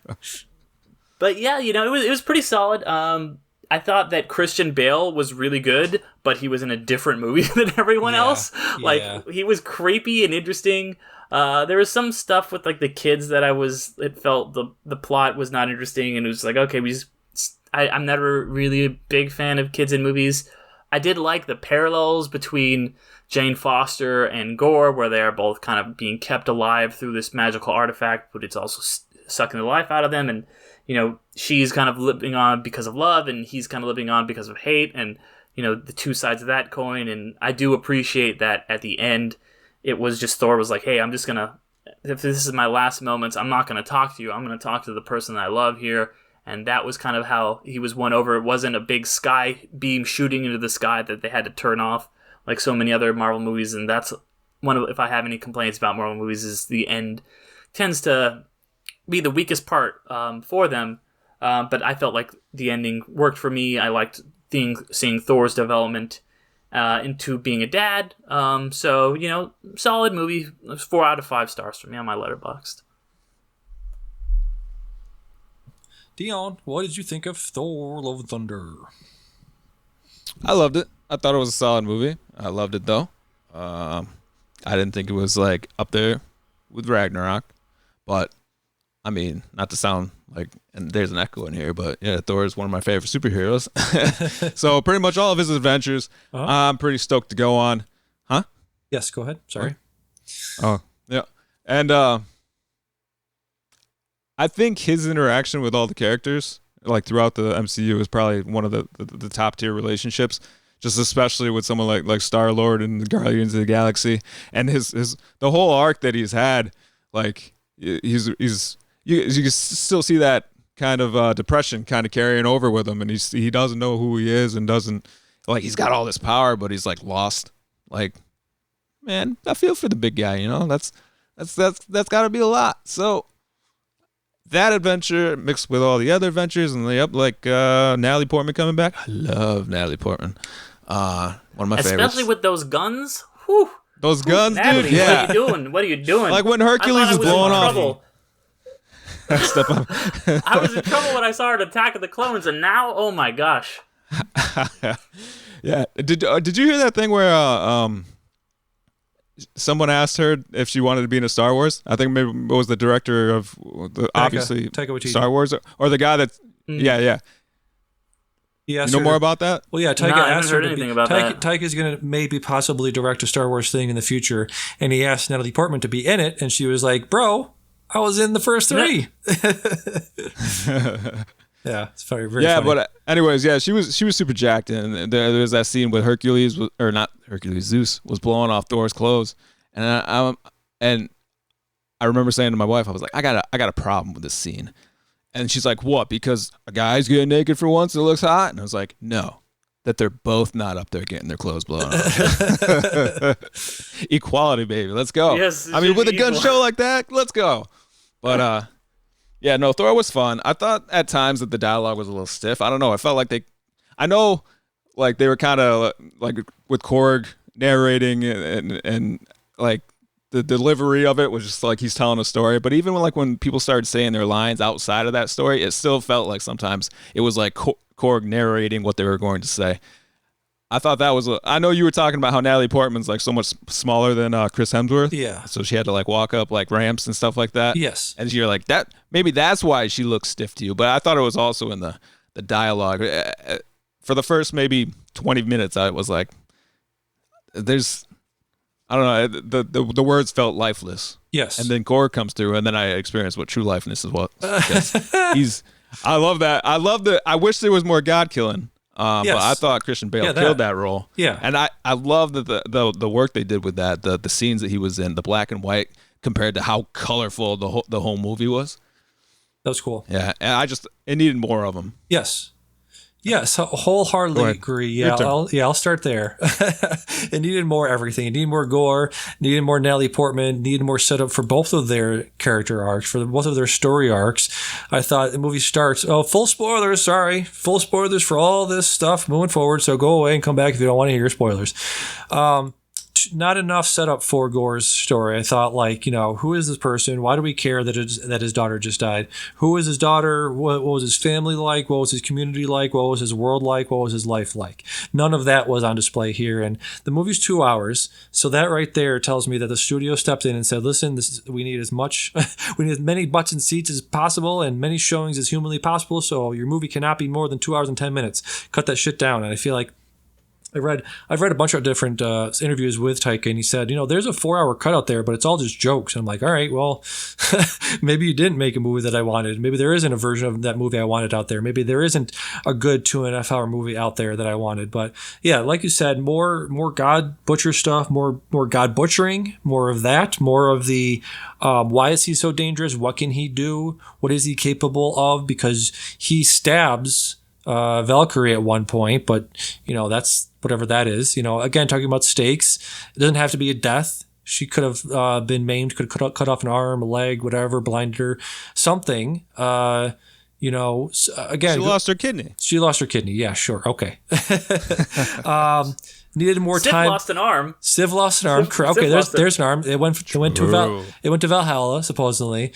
But yeah, it was pretty solid. I thought that Christian Bale was really good, but he was in a different movie than everyone else. Like, he was creepy and interesting. There was some stuff with like the kids that it felt the plot was not interesting, and it was like, okay, I'm never really a big fan of kids in movies. I did like the parallels between Jane Foster and Gore, where they are both kind of being kept alive through this magical artifact, but it's also sucking the life out of them. And, she's kind of living on because of love, and he's kind of living on because of hate, and, the two sides of that coin. And I do appreciate that at the end, it was just Thor was like, hey, if this is my last moments, I'm not going to talk to you. I'm going to talk to the person that I love here. And that was kind of how he was won over. It wasn't a big sky beam shooting into the sky that they had to turn off like so many other Marvel movies. And that's if I have any complaints about Marvel movies, is the end tends to be the weakest part for them. But I felt like the ending worked for me. I liked seeing Thor's development into being a dad. So, solid movie. 4 out of 5 stars for me on my Letterboxd. Dion, what did you think of Thor: Love and Thunder? I loved it. I thought it was a solid movie. I loved it though. I didn't think it was like up there with Ragnarok, but I mean, not to sound like, and there's an echo in here, but yeah, Thor is one of my favorite superheroes. So pretty much all of his adventures, I'm pretty stoked to go on. Huh? Yes, go ahead. Sorry. Oh, yeah. And I think his interaction with all the characters, like throughout the MCU, is probably one of the top tier relationships. Just especially with someone like Star-Lord and the Guardians of the Galaxy, and the whole arc that he's had. Like you can still see that kind of depression kind of carrying over with him, and he doesn't know who he is, and doesn't, like, he's got all this power, but he's like lost. Like, man, I feel for the big guy. That's got to be a lot. So. That adventure mixed with all the other adventures, and Natalie Portman coming back. I love Natalie Portman. One of my favorites. Especially with those guns. Whew. Those guns, Natalie, dude. Yeah. What are you doing? Like when Hercules is blowing off. Step up. I was in trouble when I saw her at Attack of the Clones, and now, oh my gosh. Yeah. Did you hear that thing where someone asked her if she wanted to be in a Star Wars? I think maybe it was the director of obviously Star Wars, or the guy that. Yeah. You know more about that? Well, yeah, Taika asked her that. Taika's going to maybe possibly direct a Star Wars thing in the future, and he asked Natalie Portman to be in it, and she was like, "Bro, I was in the first 3." Yeah, it's very funny. But anyways, yeah, she was super jacked, and there was that scene with Zeus was blowing off Thor's clothes, and I remember saying to my wife, I was like, I got a problem with this scene, and she's like, what? Because a guy's getting naked for once, it looks hot, and I was like, no, that they're both not up there getting their clothes blown off. Equality, baby, let's go. Yes, I mean, with a gun show like that, let's go. But yeah, no, Thor was fun. I thought at times that the dialogue was a little stiff. I don't know. I felt like they were kind of like with Korg narrating and like the delivery of it was just like he's telling a story. But even when people started saying their lines outside of that story, it still felt like sometimes it was like Korg narrating what they were going to say. I thought that was. I know you were talking about how Natalie Portman's like so much smaller than Chris Hemsworth. Yeah. So she had to like walk up like ramps and stuff like that. Yes. And you're like that. Maybe that's why she looks stiff to you. But I thought it was also in the dialogue. For the first maybe 20 minutes, I was like, there's. I don't know. The words felt lifeless. Yes. And then Korg comes through, and then I experienced what true lifeness is. I love that. I wish there was more God killing. But I thought Christian Bale killed that role. Yeah. And I love that the work they did with that, the scenes that he was in, the black and white compared to how colorful the whole movie was. That was cool. Yeah, and it needed more of them. Yes. Yes, wholeheartedly agree. Yeah, I'll start there. It needed more everything. It needed more gore, needed more Natalie Portman, needed more setup for both of their character arcs, for both of their story arcs. I thought the movie starts, full spoilers, sorry. Full spoilers for all this stuff moving forward, so go away and come back if you don't want to hear spoilers. Not enough setup for Gore's story. I thought, who is this person? Why do we care that his daughter just died? Who is his daughter? What was his family like? What was his community like? What was his world like? What was his life like? None of that was on display here. And the movie's 2 hours, so that right there tells me that the studio stepped in and said, "Listen, we need as many butts and seats as possible, and many showings as humanly possible. So your movie cannot be more than 2 hours and 10 minutes. Cut that shit down." And I feel like I've read a bunch of different interviews with Taika, and he said, there's a 4-hour cut out there, but it's all just jokes. And I'm like, all right, well, maybe you didn't make a movie that I wanted. Maybe there isn't a version of that movie I wanted out there. Maybe there isn't a good 2.5-hour movie out there that I wanted. But yeah, like you said, more God butcher stuff, more God butchering, more of that, more of the why is he so dangerous? What can he do? What is he capable of? Because he stabs Valkyrie at one point, but that's whatever that is. Again, talking about stakes, it doesn't have to be a death. She could have been maimed, could have cut off an arm, a leg, whatever, blinded her, something. Again, she lost her kidney. She lost her kidney. Yeah, sure, okay. Needed more time. Civ lost an arm. Civ lost an arm. Okay, there's an arm. It went to Valhalla supposedly.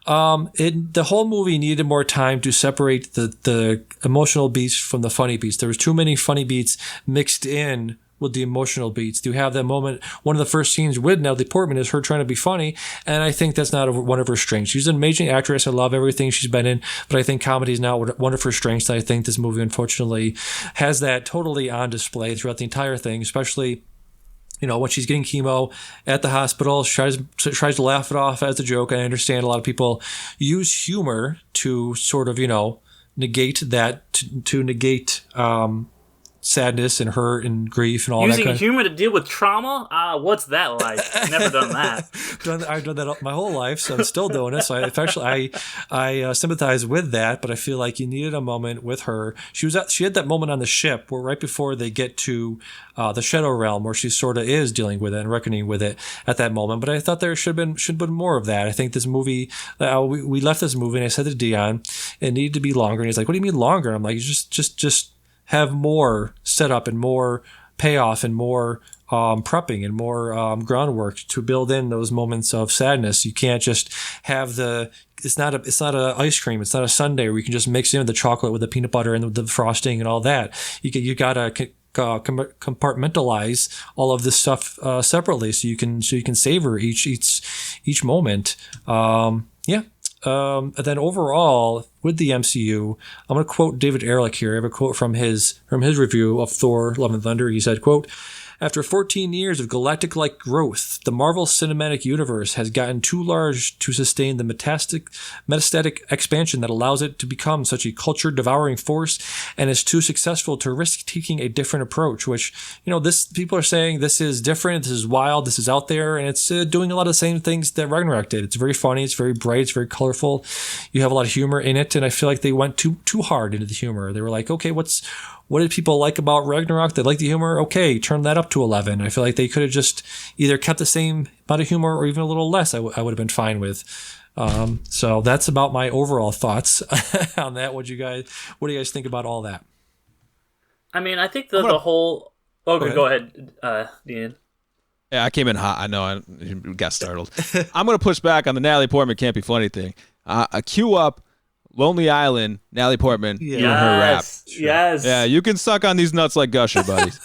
The whole movie needed more time to separate the emotional beats from the funny beats. There was too many funny beats mixed in with the emotional beats. You have that moment. One of the first scenes with Natalie Portman is her trying to be funny, and I think that's not one of her strengths. She's an amazing actress. I love everything she's been in, but I think comedy is not one of her strengths. I think this movie, unfortunately, has that totally on display throughout the entire thing, especially when she's getting chemo at the hospital. She tries to laugh it off as a joke. I understand a lot of people use humor to sort of, negate that, to negate sadness and hurt and grief and all that. Using humor to deal with trauma? What's that like? Never done that. I've done that my whole life, so I'm still doing it. So I sympathize with that, but I feel like you needed a moment with her. She had that moment on the ship where right before they get to the Shadow Realm, where she sort of is dealing with it and reckoning with it at that moment. But I thought there should have been more of that. I think this movie, we left this movie, and I said to Dion, it needed to be longer. And he's like, "What do you mean longer?" I'm like, just have more setup and more payoff and more prepping and more groundwork to build in those moments of sadness. You can't just have it's not a ice cream. It's not a sundae where you can just mix in the chocolate with the peanut butter and the frosting and all that. You gotta compartmentalize all of this stuff separately so you can savor each moment. And then overall, with the MCU, I'm going to quote David Ehrlich here. I have a quote from his review of Thor: Love and Thunder. He said, quote, "After 14 years of galactic-like growth, the Marvel Cinematic Universe has gotten too large to sustain the metastatic expansion that allows it to become such a culture-devouring force, and is too successful to risk taking a different approach," which, people are saying this is different, this is wild, this is out there, and it's doing a lot of the same things that Ragnarok did. It's very funny, it's very bright, it's very colorful. You have a lot of humor in it, and I feel like they went too hard into the humor. They were like, okay, what did people like about Ragnarok? They like the humor? Okay, turn that up to 11. I feel like they could have just either kept the same amount of humor or even a little less. I would have been fine with. So that's about my overall thoughts on that. What do you guys think about all that? I mean, I think the whole Okay, go ahead, Dean. Yeah, I came in hot. I know. I got startled. I'm going to push back on the Natalie Portman can't be funny thing. Cue up Lonely Island, Natalie Portman doing her rap. Yes. Yeah, you can suck on these nuts like Gusher, buddies.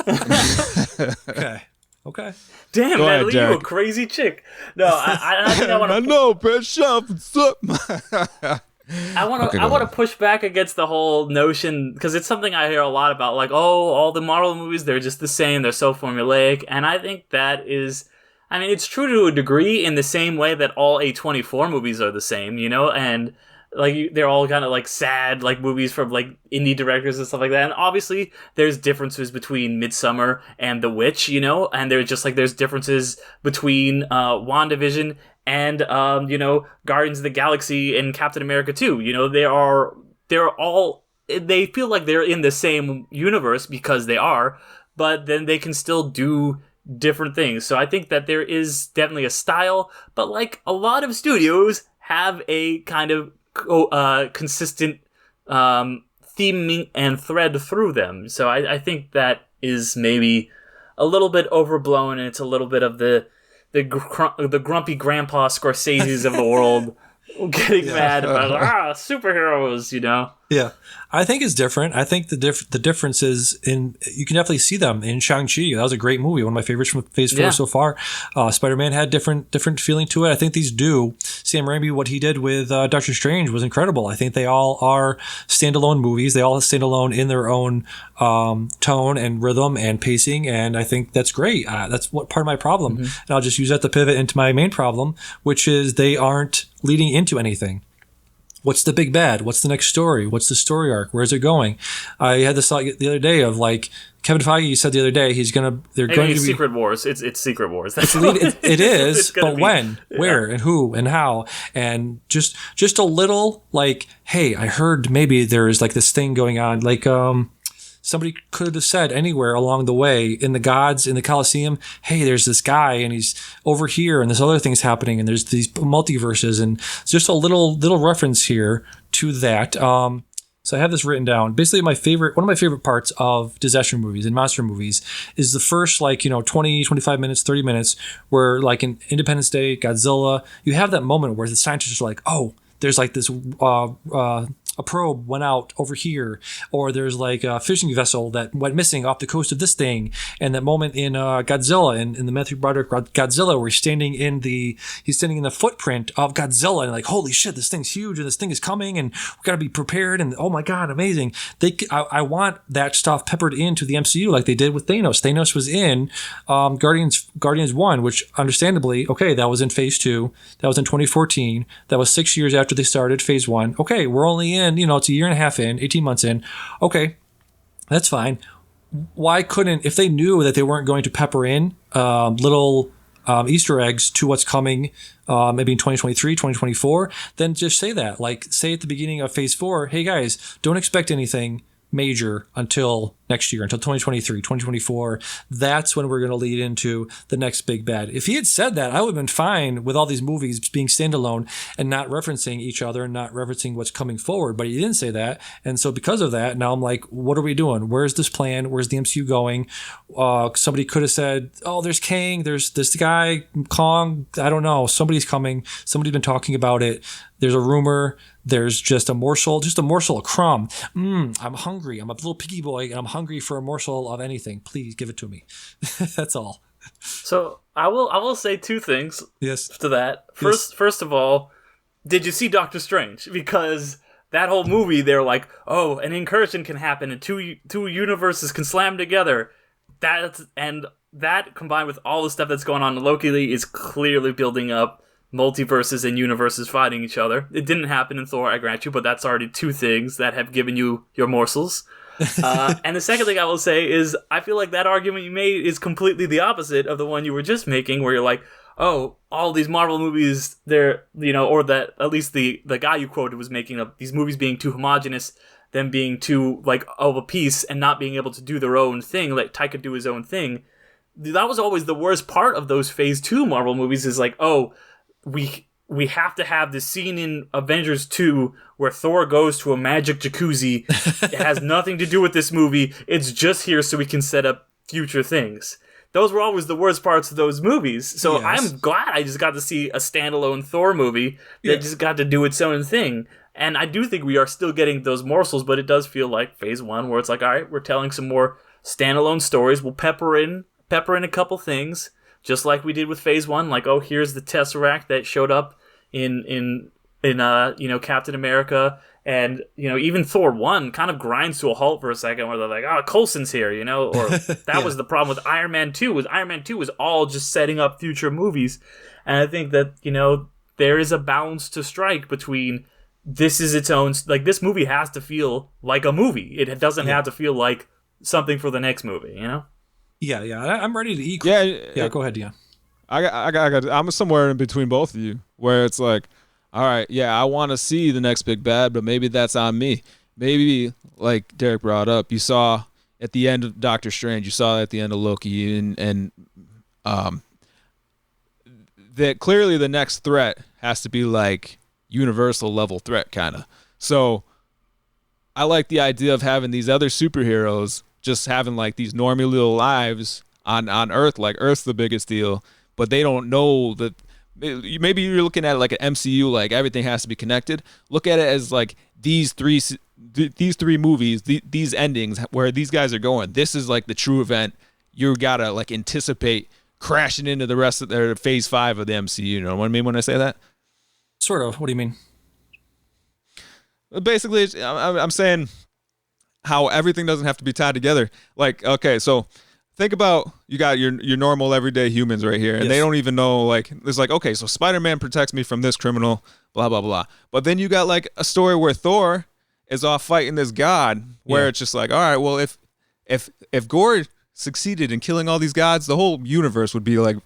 Okay. Damn, Go ahead, Natalie, you a Derick. crazy chick. No, I think I want I to. know, Bishop. I want Okay, to. go I want to ahead. push back against the whole notion because it's something I hear a lot about. Like, oh, all the Marvel movies, they're just the same. They're so formulaic, and I think that is. I mean, it's true to a degree in the same way that all A24 movies are the same, you know, and like they're all kind of like sad like movies from like indie directors and stuff like that. And obviously, there's differences between Midsummer and The Witch, you know, and there's just like there's differences between WandaVision and Guardians of the Galaxy and Captain America 2. You know, they feel like they're in the same universe because they are, but then they can still do different things. So I think that there is definitely a style, but like a lot of studios have a kind of consistent theming and thread through them. So I think that is maybe a little bit overblown, and it's a little bit of the grumpy grandpa Scorseses of the world getting mad about superheroes, you know. Yeah, I think it's different. I think the difference is you can definitely see them in Shang-Chi. That was a great movie, one of my favorites from Phase 4 so far. Spider-Man had different feeling to it. I think these do. Sam Raimi, what he did with Doctor Strange was incredible. I think they all are standalone movies. They all stand alone in their own tone and rhythm and pacing, and I think that's great. That's what part of my problem. And I'll just use that to pivot into my main problem, which is they aren't leading into anything. What's the big bad? What's the next story? What's the story arc? Where's it going? I had this thought the other day of like Kevin Feige said the other day they're going to be Secret Wars. It's Secret Wars. That's it is, it's gonna but be. when, where, and who, and how, and just a little like, hey, I heard maybe there is like this thing going on, like somebody could have said anywhere along the way in the gods in the Colosseum, hey, there's this guy and he's over here and this other thing's happening and there's these multiverses, and it's just a little reference here to that. So I have this written down. Basically, one of my favorite parts of disaster movies and monster movies is the first 20, 25 minutes, 30 minutes where like in Independence Day, Godzilla, you have that moment where the scientists are like, oh, there's like this a probe went out over here, or there's like a fishing vessel that went missing off the coast of this thing. And that moment in Godzilla, in the Matthew Broderick Godzilla, where he's standing in the footprint of Godzilla, and like, holy shit, this thing's huge, and this thing is coming, and we got to be prepared. And oh my god, amazing! I want that stuff peppered into the MCU like they did with Thanos. Thanos was in Guardians 1, which understandably, okay, that was in Phase 2, that was in 2014, that was 6 years after they started Phase 1. Okay, we're only in, it's a year and a half in, 18 months in. Okay, that's fine. Why couldn't, if they knew that they weren't going to pepper in little Easter eggs to what's coming maybe in 2023, 2024, then just say that. Like, say at the beginning of Phase 4, hey guys, don't expect anything major until next year, until 2023, 2024. That's when we're going to lead into the next big bad. If he had said that, I would have been fine with all these movies being standalone and not referencing each other and not referencing what's coming forward. But he didn't say that. And so because of that, now I'm like, what are we doing? Where's this plan? Where's the MCU going? Somebody could have said, oh, there's Kang, there's this guy, Kong. I don't know. Somebody's coming. Somebody's been talking about it. There's a rumor. There's just a morsel, a crumb. I'm hungry. I'm a little piggy boy, and I'm hungry for a morsel of anything. Please give it to me. That's all. So I will say two things. Yes. To that. First of all, did you see Doctor Strange? Because that whole movie, they're like, oh, an incursion can happen, and two universes can slam together. That combined with all the stuff that's going on locally is clearly building up multiverses and universes fighting each other. It didn't happen in Thor, I grant you, but that's already two things that have given you your morsels. And the second thing I will say is I feel like that argument you made is completely the opposite of the one you were just making, where you're like, oh, all these Marvel movies, they're, or that at least the guy you quoted was making of these movies being too homogenous, them being too like of a piece and not being able to do their own thing, like Taika do his own thing. That was always the worst part of those Phase 2 Marvel movies, is like, oh, we have to have this scene in Avengers 2 where Thor goes to a magic jacuzzi. It has nothing to do with this movie. It's just here so we can set up future things. Those were always the worst parts of those movies. So Yes. I'm glad I just got to see a standalone Thor movie that just got to do its own thing. And I do think we are still getting those morsels, but it does feel like phase 1 where it's like, all right, we're telling some more standalone stories. We'll pepper in a couple things, just like we did with phase 1. Like, oh, here's the Tesseract that showed up in Captain America. And, even Thor 1 kind of grinds to a halt for a second where they're like, oh, Coulson's here, or that was the problem with Iron Man 2. Iron Man 2 was all just setting up future movies. And I think that, there is a balance to strike between this is its own, like, this movie has to feel like a movie. It doesn't have to feel like something for the next movie, Yeah. I'm ready to eat. Yeah, go ahead, Dion. I'm somewhere in between both of you, where it's like, all right, yeah, I want to see the next big bad, but maybe that's on me. Maybe, like Derick brought up, you saw at the end of Doctor Strange, you saw at the end of Loki, and that clearly the next threat has to be like universal level threat, kind of. So I like the idea of having these other superheroes just having like these normie little lives on Earth, like Earth's the biggest deal, but they don't know that. Maybe you're looking at it like an MCU, like everything has to be connected. Look at it as like these three movies, these endings where these guys are going. This is like the true event. You gotta like anticipate crashing into the rest of their phase 5 of the MCU. You know what I mean when I say that? Sort of. What do you mean? Basically, I'm saying how everything doesn't have to be tied together. Like, okay, so think about you got your normal everyday humans right here, and they don't even know, like, it's like, okay, so Spider-Man protects me from this criminal, blah, blah, blah. But then you got like a story where Thor is off fighting this god, where it's just like, all right, well, if Gore succeeded in killing all these gods, the whole universe would be like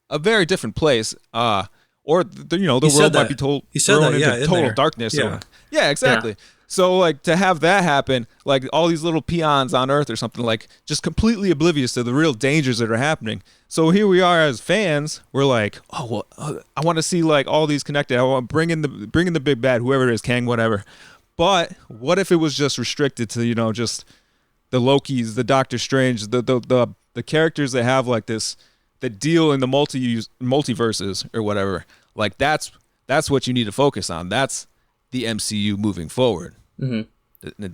a very different place. Or the world might be thrown into total darkness. Yeah. Yeah, exactly. Yeah. So, like, to have that happen, like, all these little peons on Earth or something, like, just completely oblivious to the real dangers that are happening. So here we are as fans. We're like, oh, well, I want to see, like, all these connected. I want to bring in the big bad, whoever it is, Kang, whatever. But what if it was just restricted to, just the Lokis, the Doctor Strange, the characters that have, like, this, that deal in the multiverses or whatever. Like, that's what you need to focus on. That's the MCU moving forward. Mm-hmm.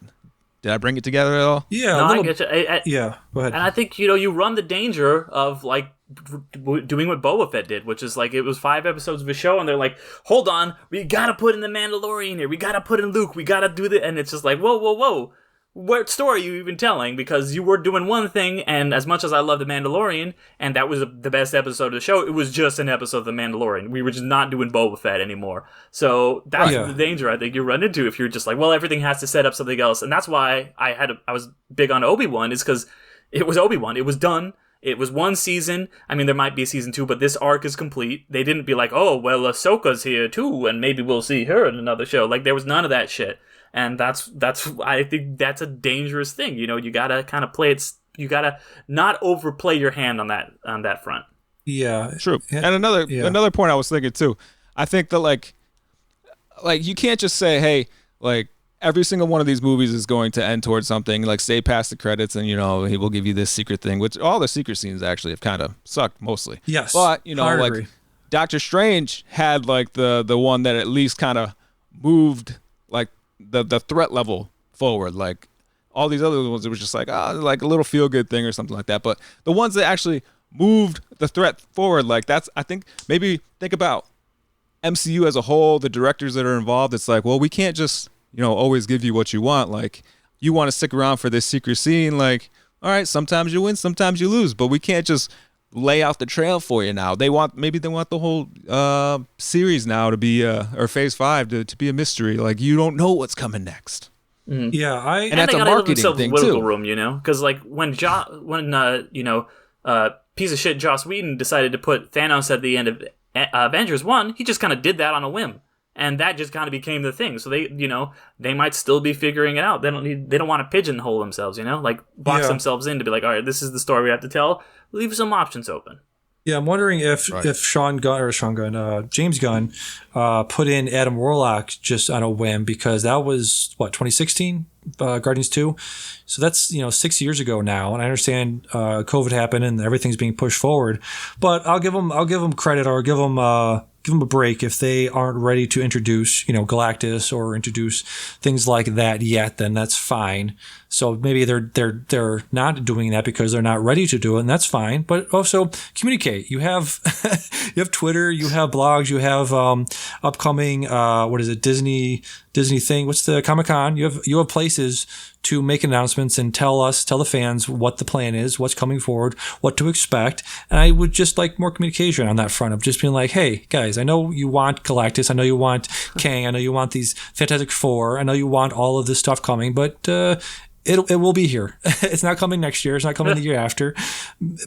Did I bring it together at all? Yeah, no, I get you. Yeah, go ahead. And I think you run the danger of like doing what Boba Fett did, which is like it was 5 episodes of a show, and they're like, "Hold on, we gotta put in the Mandalorian here. We gotta put in Luke. We gotta do the," and it's just like, whoa. What story are you even telling? Because you were doing one thing, and as much as I love The Mandalorian, and that was the best episode of the show, it was just an episode of The Mandalorian. We were just not doing Boba Fett anymore. So that's the danger I think you run into if you're just like, well, everything has to set up something else. And that's why I was big on Obi-Wan, is because it was Obi-Wan. It was done. It was 1 season. I mean, there might be a season 2, but this arc is complete. They didn't be like, oh, well, Ahsoka's here too, and maybe we'll see her in another show. Like, there was none of that shit. And that's I think that's a dangerous thing. You gotta kind of play it. You gotta not overplay your hand on that front. Yeah, true. And another point I was thinking too. I think that like you can't just say, hey, like every single one of these movies is going to end towards something. Like stay past the credits, and he will give you this secret thing. Which all the secret scenes actually have kind of sucked mostly. Yes, but like Doctor Strange had like the one that at least kind of moved like the threat level forward. Like all these other ones, it was just like like a little feel good thing or something like that. But the ones that actually moved the threat forward, like that's, I think, maybe think about MCU as a whole, the directors that are involved. It's like, well, we can't just always give you what you want. Like you want to stick around for this secret scene. Like, all right, sometimes you win, sometimes you lose, but we can't just lay out the trail for you now. They want the whole series now to be or phase 5 to be a mystery. Like you don't know what's coming next. Mm-hmm. Yeah, and that's a marketing thing too. Room, because like when piece of shit Joss Whedon decided to put Thanos at the end of Avengers 1, he just kind of did that on a whim. And that just kind of became the thing. So they might still be figuring it out. They don't want to pigeonhole themselves, like box themselves in to be like, all right, this is the story we have to tell. Leave some options open. Yeah, I'm wondering if James Gunn put in Adam Warlock just on a whim, because that was 2016 Guardians 2. So that's 6 years ago now, and I understand COVID happened and everything's being pushed forward. But I'll give them credit, or give them a break if they aren't ready to introduce Galactus or introduce things like that yet. Then that's fine. So maybe they're not doing that because they're not ready to do it, and that's fine. But also communicate. You have you have Twitter, you have blogs, you have upcoming Disney thing. What's the Comic-Con? You have places to make announcements and tell the fans what the plan is, what's coming forward, what to expect. And I would just like more communication on that front of just being like, hey guys, I know you want Galactus, I know you want Kang, I know you want these Fantastic Four, I know you want all of this stuff coming, but it will be here. It's not coming next year. It's not coming the year after.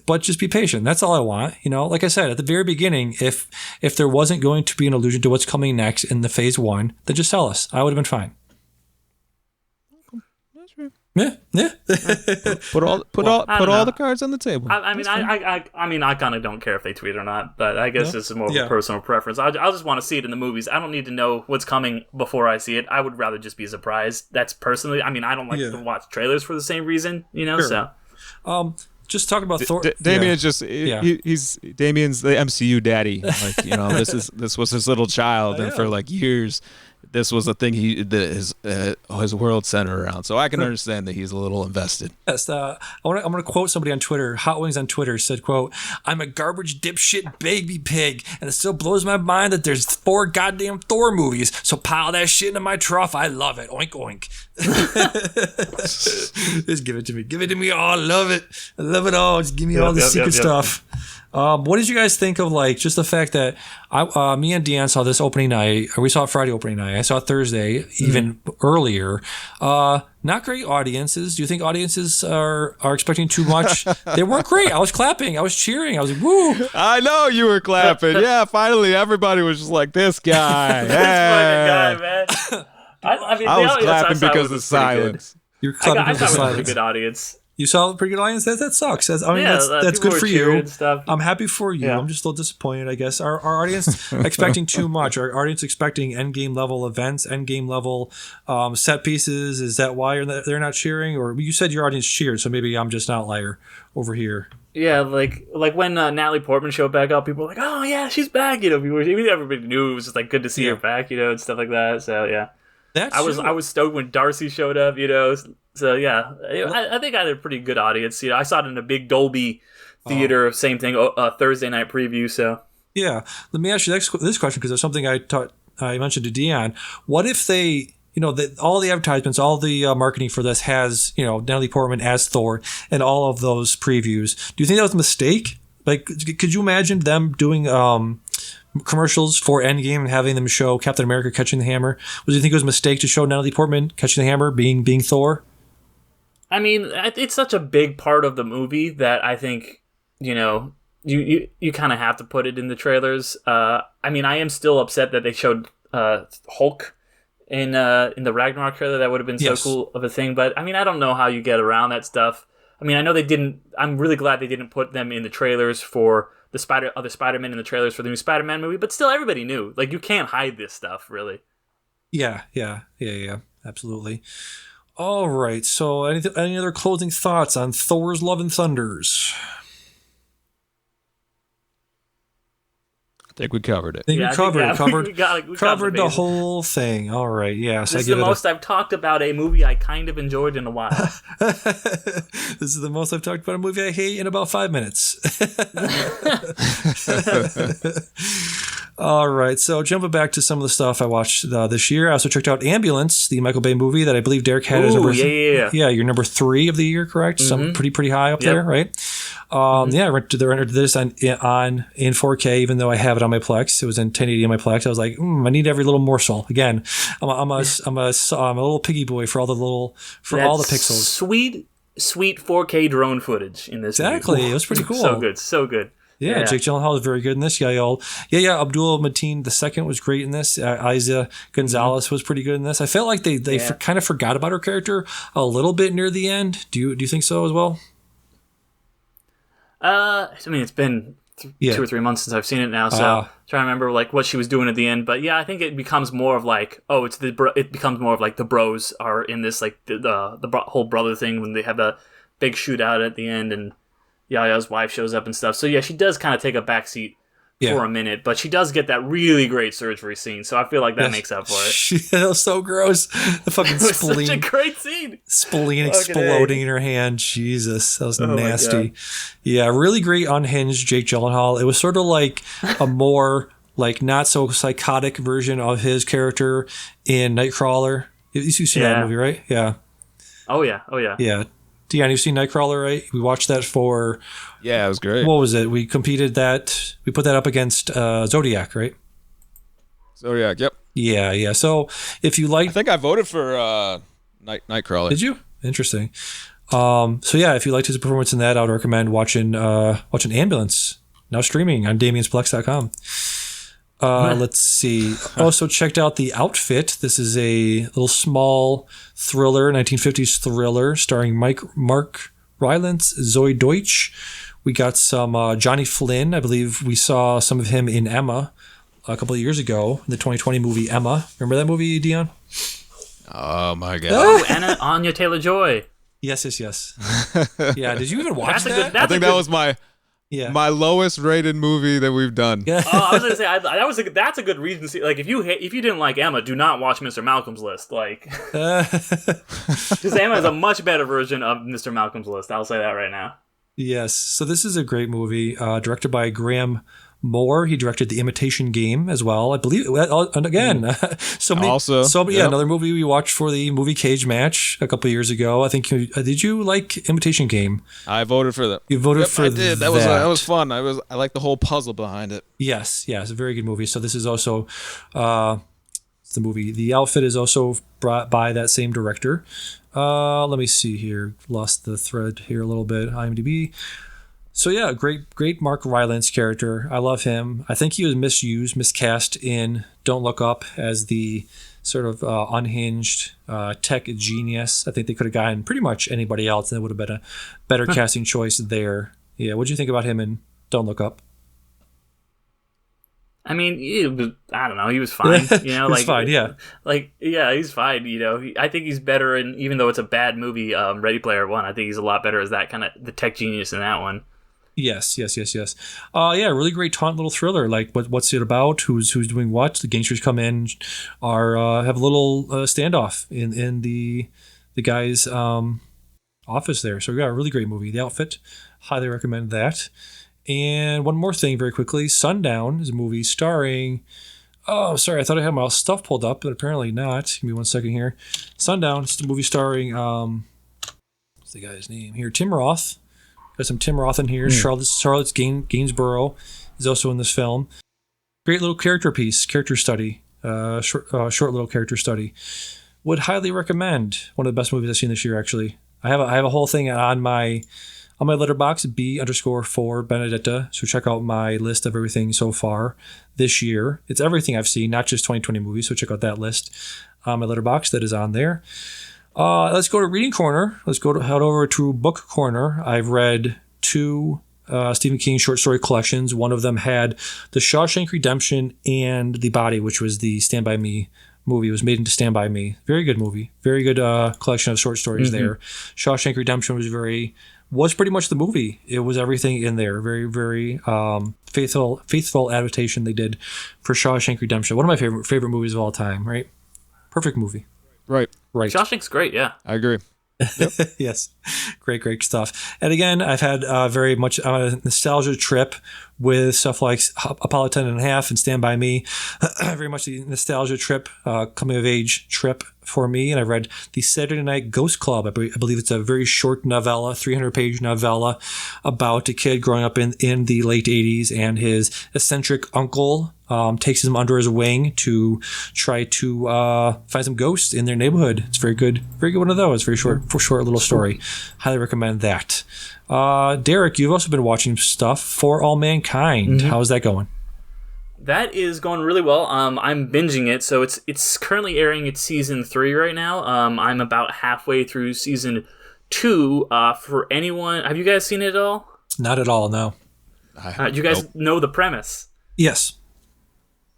But just be patient. That's all I want. Like I said at the very beginning, if there wasn't going to be an allusion to what's coming next in the phase 1, then just tell us. I would have been fine. Yeah. Put all the cards on the table. I kind of don't care if they tweet or not, but I guess it's more of a personal preference. I'll just want to see it in the movies. I don't need to know what's coming before I see it. I would rather just be surprised. That's personally. I don't like to watch trailers for the same reason, Sure. So, just talking about Thor. Damian he's Damian's the MCU daddy. This was his little child, and for years, this was a thing his world centered around. So I can understand that he's a little invested. Yes, I'm going to quote somebody on Twitter. Hot Wings on Twitter said, quote, "I'm a garbage dipshit baby pig, and it still blows my mind that there's 4 goddamn Thor movies. So pile that shit into my trough. I love it. Oink oink." Just give it to me. Give it to me all. I love it. I love it all. Just give me all the secret stuff. What did you guys think of just the fact that me and Deanne saw this opening night, or we saw it Friday opening night. I saw it Thursday, even earlier. Not great audiences. Do you think audiences are expecting too much? They weren't great. I was clapping. I was cheering. I was like, woo. I know you were clapping. Yeah, finally everybody was just like, this guy. This fucking guy, man. I was clapping because of the silence. You're clapping because of the silence. I thought it was a pretty good audience. You saw a pretty good audience? That sucks. That's good for you. I'm happy for you. Yeah. I'm just a little disappointed, I guess. Our audience expecting too much. Our audience expecting endgame level events, endgame level set pieces. Is that why they're not cheering? Or you said your audience cheered, so maybe I'm just an outlier over here. Yeah, like when Natalie Portman showed back up, people were like, "Oh yeah, she's back." Everybody knew it was just good to see her back, and stuff like that. So yeah. I was stoked when Darcy showed up, So yeah, I think I had a pretty good audience. I saw it in a big Dolby theater. Same thing, Thursday night preview. So yeah, let me ask you this question, because there's something I mentioned to Dion. What if they, all the advertisements, all the marketing for this has Natalie Portman as Thor and all of those previews? Do you think that was a mistake? Could you imagine them doing commercials for Endgame and having them show Captain America catching the hammer? Do you think it was a mistake to show Natalie Portman catching the hammer being Thor? It's such a big part of the movie that I think you kind of have to put it in the trailers. I am still upset that they showed Hulk in the Ragnarok trailer. That would have been so cool of a thing. But I don't know how you get around that stuff. I know they didn't. I'm really glad they didn't put them in the trailers for the other Spider-Man in the trailers for the new Spider-Man movie. But still, everybody knew. You can't hide this stuff, really. Yeah, absolutely. All right. So, any other closing thoughts on Thor's Love and Thunders? I think we covered it. We covered the whole thing. All right. Yes. This is the most I've talked about a movie I kind of enjoyed in a while. This is the most I've talked about a movie I hate in about 5 minutes. All right. So jumping back to some of the stuff I watched this year, I also checked out Ambulance, the Michael Bay movie that I believe Derick had as number. Yeah, you're number 3 of the year, correct? Mm-hmm. Some pretty high up there, right? Yeah, I rented this in 4K, even though I have it on my Plex. It was in 1080 on my Plex. I was like, I need every little morsel. Again, I'm a little piggy boy for all the pixels. Sweet 4K drone footage in this. Exactly, movie. It was pretty cool. So good. Yeah, Jake Gyllenhaal was very good in this. Abdul Mateen II was great in this. Isa Gonzalez was pretty good in this. I felt like they kind of forgot about her character a little bit near the end. Do you think so as well? It's been 2 or 3 months since I've seen it now, so trying to remember like what she was doing at the end. But yeah, I think it becomes more of like, it becomes more of like the bros are in this like the whole brother thing when they have the big shootout at the end and Yaya's wife shows up and stuff. So yeah, she does kind of take a backseat for a minute, but she does get that really great surgery scene, so I feel like that makes up for it. That was so gross. The fucking spleen. Such a great scene. Spleen exploding in her hand. Jesus, that was nasty. Yeah, really great unhinged Jake Gyllenhaal. It was sort of like a more like not so psychotic version of his character in Nightcrawler. You've seen that movie, right? Yeah. Oh yeah. Yeah. Dion, you've seen Nightcrawler, right? We watched that for... Yeah, it was great. What was it? We competed that... We put that up against Zodiac, right? Zodiac, yep. Yeah. So, if you like... I think I voted for Nightcrawler. Did you? Interesting. So, yeah, if you liked his performance in that, I would recommend watching Ambulance, now streaming on DamiansPlex.com. Let's see. Also checked out The Outfit. This is a little small thriller, 1950s thriller, starring Mark Rylance, Zoe Deutsch. We got some Johnny Flynn. I believe we saw some of him in Emma a couple of years ago, in the 2020 movie Emma. Remember that movie, Dion? Oh, my God. Oh, Anna Anya Taylor-Joy. Yes. Yeah, did you even watch that? I think that was my lowest rated movie that we've done. Yeah. I was gonna say that's a good reason to see. Like, if you didn't like Emma, do not watch Mr. Malcolm's List. Like, because Emma is a much better version of Mr. Malcolm's List. I'll say that right now. Yes. So this is a great movie, directed by Graham Moore. He directed The Imitation Game as well, I believe. And again, another movie we watched for the movie Cage Match a couple of years ago. I think did you like Imitation Game? I voted for that. You voted for that. I did. That was fun. I like the whole puzzle behind it. Yes, it's a very good movie. So this is also the movie. The Outfit is also brought by that same director. Let me see here. Lost the thread here a little bit. IMDb. So yeah, great Mark Rylance character. I love him. I think he was miscast in Don't Look Up as the sort of unhinged tech genius. I think they could have gotten pretty much anybody else, and it would have been a better casting choice there. Yeah, what do you think about him in Don't Look Up? I mean, I don't know. He was fine. You know, he's fine. Yeah, he's fine. You know, I think he's better. And even though it's a bad movie, Ready Player One, I think he's a lot better as that kind of the tech genius in that one. Yes. Really great taunt little thriller. Like what's it about? Who's doing what? The gangsters come in, have a little standoff in the guy's office there. So yeah, a really great movie. The Outfit, highly recommend that. And one more thing, very quickly. Sundown is a movie starring. Oh, sorry, I thought I had my stuff pulled up, but apparently not. Give me 1 second here. Sundown. It's a movie starring. What's the guy's name here? Tim Roth. Got some Tim Roth in here. Charlotte Gainsborough is also in this film. Great little character study. Short little character study. Would highly recommend. One of the best movies I've seen this year, actually. I have a whole thing on my letterbox, B_4 Benedetta. So check out my list of everything so far this year. It's everything I've seen, not just 2020 movies. So check out that list on my letterbox that is on there. Let's go to Reading Corner. Head over to Book Corner. I've read 2 Stephen King short story collections. One of them had The Shawshank Redemption and The Body, which was the Stand By Me movie. It was made into Stand By Me. Very good movie. Very good collection of short stories there. Shawshank Redemption was pretty much the movie. It was everything in there. Very, very faithful adaptation they did for Shawshank Redemption. One of my favorite movies of all time, right? Perfect movie. Right. Shawshank's great, yeah. I agree. Yep. Yes. Great stuff. And again, I've had very much a nostalgia trip with stuff like Apollo 10.5 and Stand By Me. Very much the nostalgia trip, coming of age trip for me. And I read the Saturday Night Ghost Club. I believe it's a very short novella, 300-page novella about a kid growing up in the late 80s, and his eccentric uncle takes him under his wing to try to find some ghosts in their neighborhood. It's very good one of those. Very short little story. Highly recommend that. Derick, you've also been watching stuff For All Mankind. How's that going? That is going really well. I'm binging it, so it's currently airing its season 3 right now. I'm about halfway through season 2. For anyone, have you guys seen it at all? Not at all, no. You guys know the premise? Yes.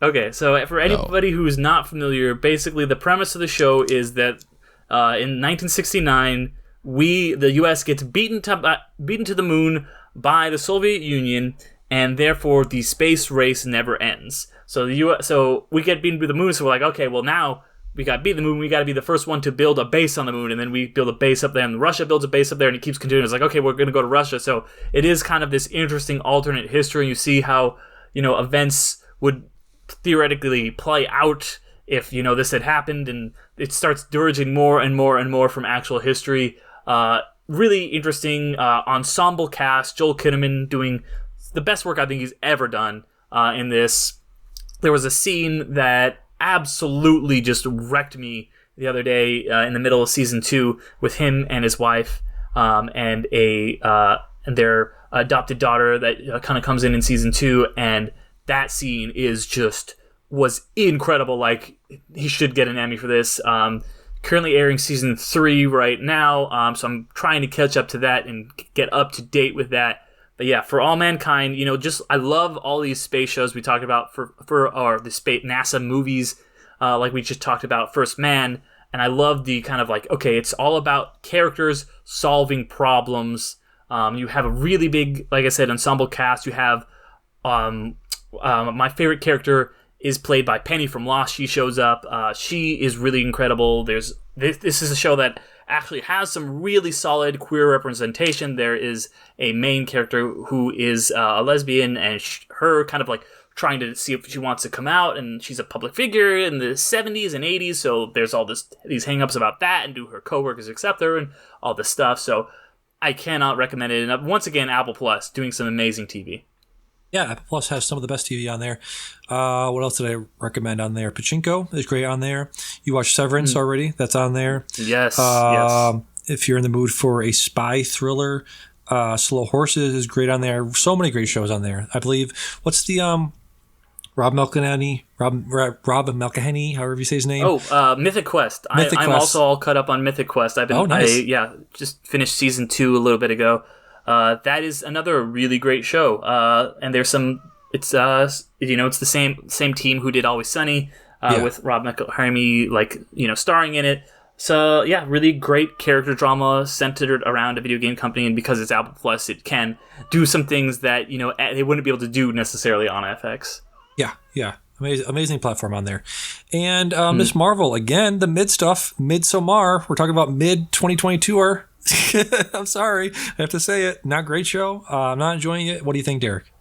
Okay, so for anybody who's not familiar, basically the premise of the show is that in 1969, the U.S. gets beaten to the moon by the Soviet Union, and therefore the space race never ends. So we get beaten to the moon, so we're like, okay, well now we got beat the moon, we got to be the first one to build a base on the moon, and then we build a base up there, and Russia builds a base up there, and it keeps continuing. It's like, okay, we're going to go to Russia. So it is kind of this interesting alternate history, and you see how, events would theoretically play out if, this had happened, and it starts diverging more and more and more from actual history. Really interesting ensemble cast. Joel Kinnaman doing the best work I think he's ever done in this. There was a scene that absolutely just wrecked me the other day in the middle of season 2 with him and his wife and their adopted daughter that kind of comes in season 2, and that scene was incredible. Like, he should get an Emmy for this. Currently airing season 3 right now, so I'm trying to catch up to that and get up to date with that. But yeah, For All Mankind, I love all these space shows we talked about for the space NASA movies, like we just talked about First Man, and I love the kind of like, okay, it's all about characters solving problems. You have a really big, like I said, ensemble cast. You have my favorite character is played by Penny from Lost. She shows up. She is really incredible. This is a show that actually has some really solid queer representation. There is a main character who is a lesbian, and her kind of like trying to see if she wants to come out, and she's a public figure in the 70s and 80s, so there's all these hang-ups about that, and do her coworkers accept her, and all this stuff. So I cannot recommend it enough. Once again, Apple Plus doing some amazing TV. Yeah, Apple Plus has some of the best TV on there. What else did I recommend on there? Pachinko is great on there. You watched Severance already? That's on there. Yes, yes. If you're in the mood for a spy thriller, Slow Horses is great on there. So many great shows on there. I believe, what's the Rob Melkenny, however you say his name. Mythic Quest. I'm also all caught up on Mythic Quest. Nice. Just finished season 2 a little bit ago. That is another really great show. And there's it's the same team who did Always Sunny, with Rob McElhenney, starring in it. So yeah, really great character drama centered around a video game company, and because it's Apple Plus, it can do some things that, they wouldn't be able to do necessarily on FX. Yeah. Amazing platform on there. And Miss Marvel, again, the mid stuff, Midsommar. We're talking about mid-2022. I'm sorry, I have to say it. Not great show. I'm not enjoying it. What do you think, Derick?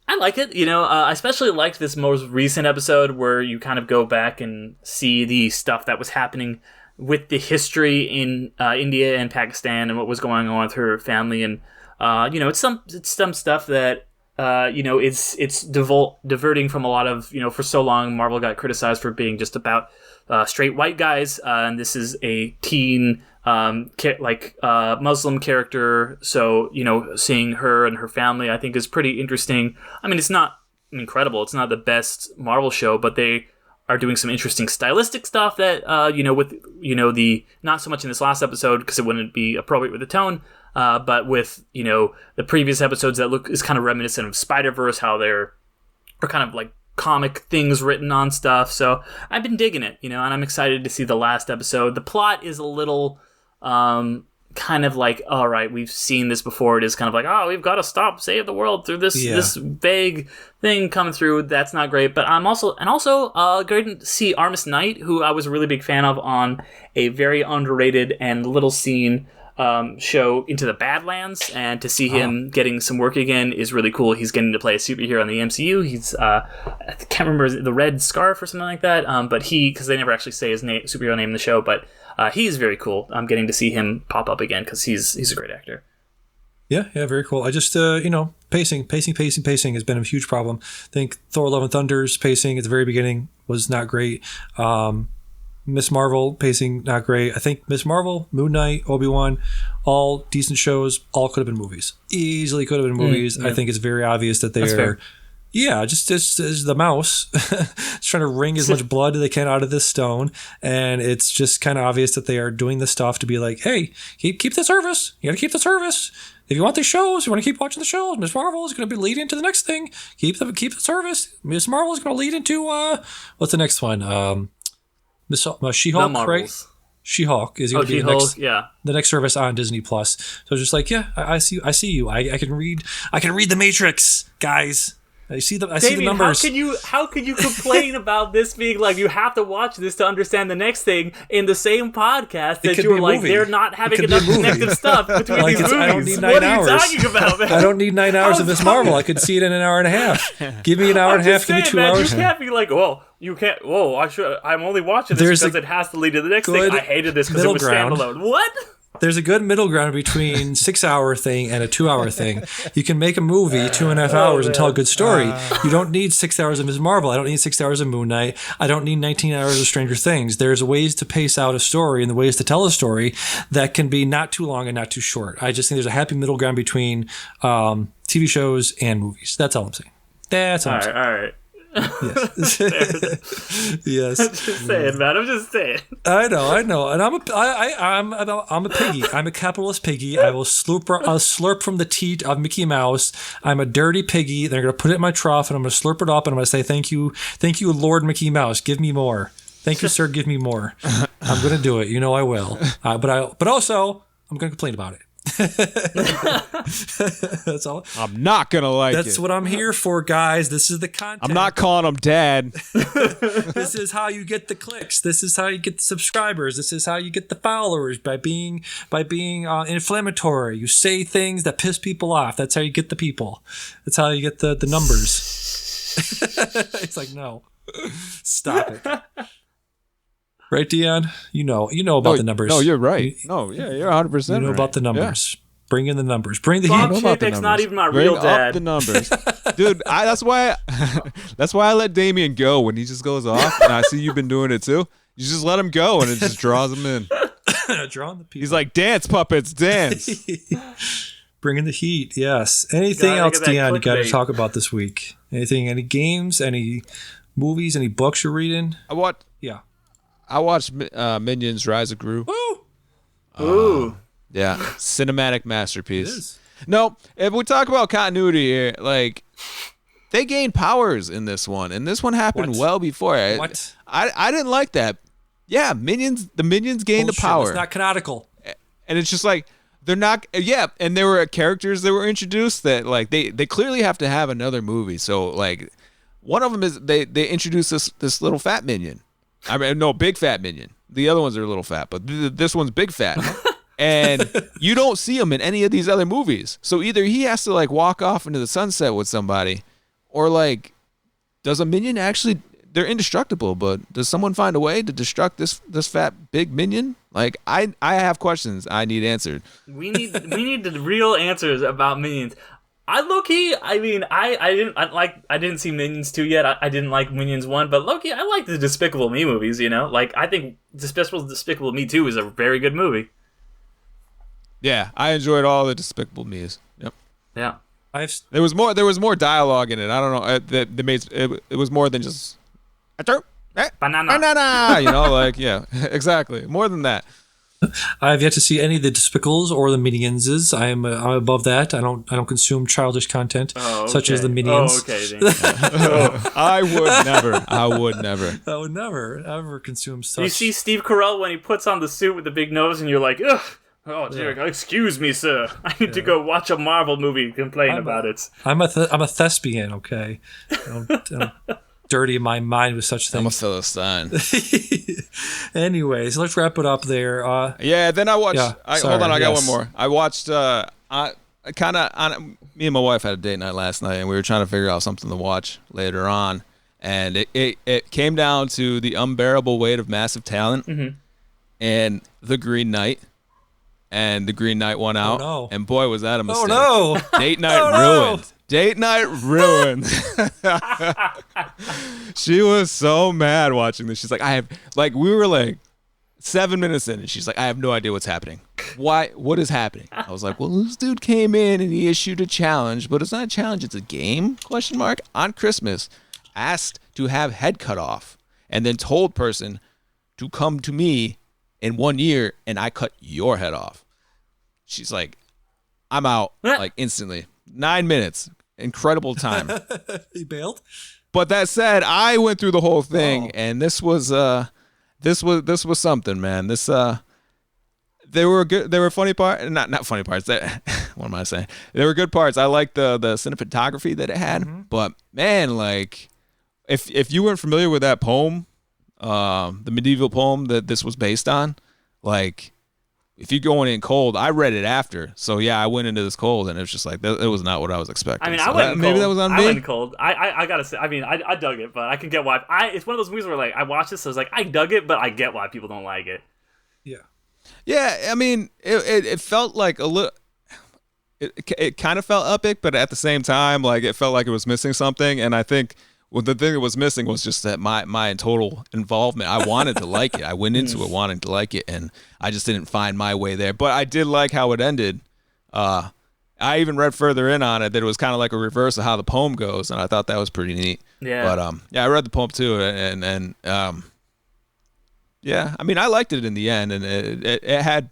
I like it. I especially liked this most recent episode where you kind of go back and see the stuff that was happening with the history in India and Pakistan and what was going on with her family. And, it's some stuff that, it's diverting from a lot of, for so long, Marvel got criticized for being just about straight white guys. And this is a teen Muslim character, so seeing her and her family I think is pretty interesting. I mean, it's not incredible, it's not the best Marvel show, but they are doing some interesting stylistic stuff that with the not so much in this last episode because it wouldn't be appropriate with the tone, but with the previous episodes that is kind of reminiscent of Spider-Verse, how they're kind of like comic things written on stuff. So I've been digging it, and I'm excited to see the last episode. The plot is a little kind of like, all right, we've seen this before. It is kind of like, oh, we've got to save the world through this vague thing coming through. That's not great. But I'm also going to see Armis Knight, who I was a really big fan of on a very underrated and little seen show Into the Badlands, and to see him getting some work again is really cool. He's getting to play a superhero in the MCU. He's I can't remember, the Red Scarf or something like that, but because they never actually say his superhero name in the show, but he's very cool. I'm getting to see him pop up again because he's a great actor. Yeah, very cool. I just pacing has been a huge problem. I think Thor: Love and Thunder's pacing at the very beginning was not great. Miss Marvel pacing not great. I think Miss Marvel, Moon Knight, Obi-Wan, all decent shows. All could have been movies. Easily could have been movies. Yeah. I think it's very obvious that they're Yeah, just as the mouse. It's trying to wring as much blood as they can out of this stone. And it's just kind of obvious that they are doing this stuff to be like, hey, keep the service. You got to keep the service. If you want these shows, you want to keep watching the shows, Miss Marvel is going to be leading into the next thing. Keep the service. Miss Marvel is going to lead into, what's the next one? She-Hulk, right? She-Hulk is going to be the next service on Disney Plus. So it's just like, yeah, I see you. I can read the Matrix, guys. I see the numbers. How could you complain about this being like you have to watch this to understand the next thing in the same podcast that you were like they're not having enough connective stuff between these movies? I don't need 9 what hours. are you talking about, man? I don't need 9 hours of Miss Marvel. I could see it in an hour and a half. Give me an hour and a half. Give me 2 hours. You can't be like, well, you can't. Whoa, I'm only watching this because it has to lead to the next thing. I hated this because it was standalone. What? There's a good middle ground between 6 hour thing and a 2 hour thing. You can make a movie 2.5 hours and tell a good story. You don't need 6 hours of Ms. Marvel. I don't need 6 hours of Moon Knight. I don't need 19 hours of Stranger Things. There's ways to pace out a story and the ways to tell a story that can be not too long and not too short. I just think there's a happy middle ground between TV shows and movies. That's all I'm saying. That's all I'm saying. All right. Yes. Yes. I'm just saying, man. I'm just saying. I know, and I'm a piggy. I'm a capitalist piggy. I will slurp from the teat of Mickey Mouse. I'm a dirty piggy. They're gonna put it in my trough, and I'm gonna slurp it up, and I'm gonna say thank you, Lord Mickey Mouse. Give me more. Thank you, sir. Give me more. I'm gonna do it. You know I will. But also I'm gonna complain about it. That's all. I'm not gonna like it. That's what I'm here for, guys. This is the content. I'm not calling him dad. This is how you get the clicks. This is how you get the subscribers. This is how you get the followers, by being inflammatory. You say things that piss people off. That's how you get the people. That's how you get the numbers. It's like, no, stop it. Right, Dion? You know about the numbers. No, you're right. You're 100% You know right. about the numbers. Yeah. Bring in the numbers. Bring the Bob heat. Chapek's not even my real dad. Bring up the numbers. Dude, that's why I let Damian go when he just goes off, and I see you've been doing it too. You just let him go, and it just draws him in. Drawing the people. He's like, dance, puppets, dance. Bringing the heat, yes. Anything else, Dion, you got to talk about this week? Anything, any games, any movies, any books you're reading? I watched Minions: Rise of Gru. Ooh. Yeah, cinematic masterpiece. It is. No, if we talk about continuity here, like they gained powers in this one, and this one happened well before. What? I didn't like that. Yeah, the minions gained a power. It's not canonical. And it's just like they're not. Yeah, and there were characters that were introduced that like they clearly have to have another movie. So like one of them is they introduced this little fat minion. I mean, no, big fat minion. The other ones are little fat, but this one's big fat. And you don't see him in any of these other movies. So either he has to like walk off into the sunset with somebody, or like, does a minion actually? They're indestructible, but does someone find a way to destruct this fat big minion? Like I have questions I need answered. We need the real answers about Minions. I didn't see Minions 2 yet. I didn't like Minions 1, but low-key, I like the Despicable Me movies, you know? Like, I think Despicable Me 2 is a very good movie. Yeah, I enjoyed all the Despicable Me's. Yep. Yeah. There was more dialogue in it. I don't know. It was more than just banana. You know, like, yeah, exactly. More than that. I have yet to see any of the Despicables or the Minionses. I'm above that. I don't consume childish content such as the Minions. Oh, okay. I would never. I would never ever consume such. You see Steve Carell when he puts on the suit with the big nose, and you're like, ugh. Oh, Derick, excuse me, sir. I need to go watch a Marvel movie and complain about it. I'm a thespian, okay? Don't dirty my mind with such things. I'm a Philistine. Anyways, let's wrap it up there. Then I watched. Hold on, I got one more. I watched. Me and my wife had a date night last night, and we were trying to figure out something to watch later on, and it came down to The Unbearable Weight of Massive Talent and The Green Knight. And The Green Knight won out. Oh, no. And boy, was that a mistake. Oh, no. Date night ruined. Date night ruined. She was so mad watching this. She's like, we were like 7 minutes in, and she's like, I have no idea what's happening. why? What is happening? I was like, well, this dude came in and he issued a challenge, but it's not a challenge, it's a game, question mark, on Christmas, asked to have head cut off, and then told person to come to me in 1 year and I cut your head off. She's like, I'm out, like instantly. 9 minutes. Incredible time. He bailed. But that said, I went through the whole thing, and this was something, man. There were funny parts, not funny parts. What am I saying? There were good parts. I liked the cinematography that it had, but man, like if you weren't familiar with that poem, the medieval poem that this was based on, like if you're going in cold, I read it after, so yeah, I went into this cold, and it was just like it was not what I was expecting. I mean, so I went in maybe cold. that was on me. I went in cold. I gotta say, I mean, I dug it, but I can get why. It's one of those movies where like I watched this, so I was like, I dug it, but I get why people don't like it. Yeah, I mean, it felt like a little. It kind of felt epic, but at the same time, like it felt like it was missing something. And I think the thing that was missing was just that my total involvement. I wanted to like it. I went into it wanting to like it, and I just didn't find my way there. But I did like how it ended. I even read further in on it that it was kind of like a reverse of how the poem goes, and I thought that was pretty neat. Yeah. But yeah, I read the poem too, and yeah, I mean, I liked it in the end, and it had,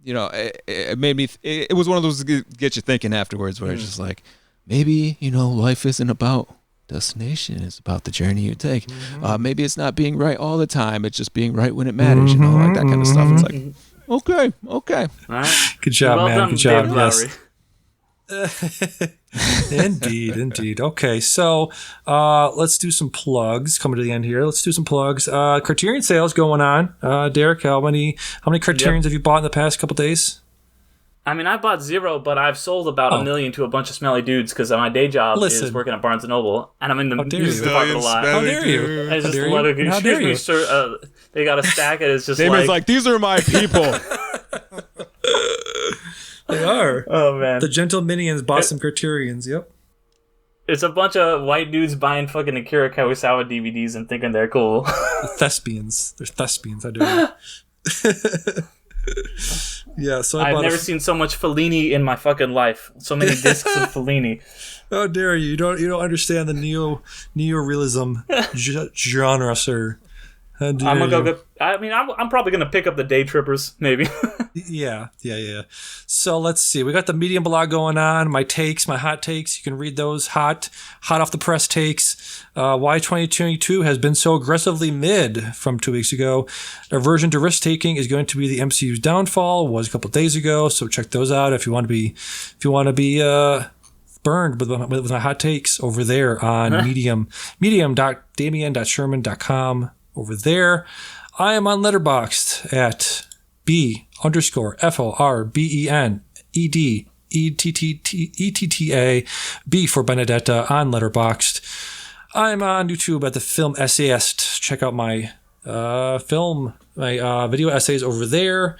you know, it made me. It was one of those get you thinking afterwards, where it's just like, maybe, you know, life isn't about destination; it's about the journey you take. Maybe it's not being right all the time; it's just being right when it matters. You know, like that kind of stuff. It's like, okay. All right. Good job, well man. done, Good job. David Yes. Lowery. Indeed. Okay, so let's do some plugs. Coming to the end here, let's do some plugs. Criterion sales going on. Derick, how many Criterions have you bought in the past couple days? I mean, I bought 0, but I've sold about 1 million to a bunch of smelly dudes because my day job is working at Barnes & Noble, and I'm in the music department a lot. How dare you? It's just a lot of, excuse me, sir, they got a stack, and it's just Damian's like, these are my people. They are. Oh, man. The Gentle Minions bought some Criterions, yep. It's a bunch of white dudes buying fucking Akira Kurosawa DVDs and thinking they're cool. Thespians. They're thespians, I do. Yeah, so I've never seen so much Fellini in my fucking life. So many discs of Fellini. How dare you? You don't understand the neo-realism genre, sir. I'm gonna go get. I mean, I'm probably gonna pick up the Day Trippers, maybe. Yeah. So let's see. We got the Medium blog going on. My hot takes. You can read those hot off the press takes. Why 2022 has been so aggressively mid from 2 weeks ago. Aversion to risk taking is going to be the MCU's downfall. Was a couple days ago. So check those out if you want to be burned with my hot takes over there on Medium. Medium.damian.sherman.com. Over there, I am on Letterboxd at B_FORBENEDETTA B for Benedetta on Letterboxd. I'm on YouTube at the Film Essayist. Check out my video essays over there.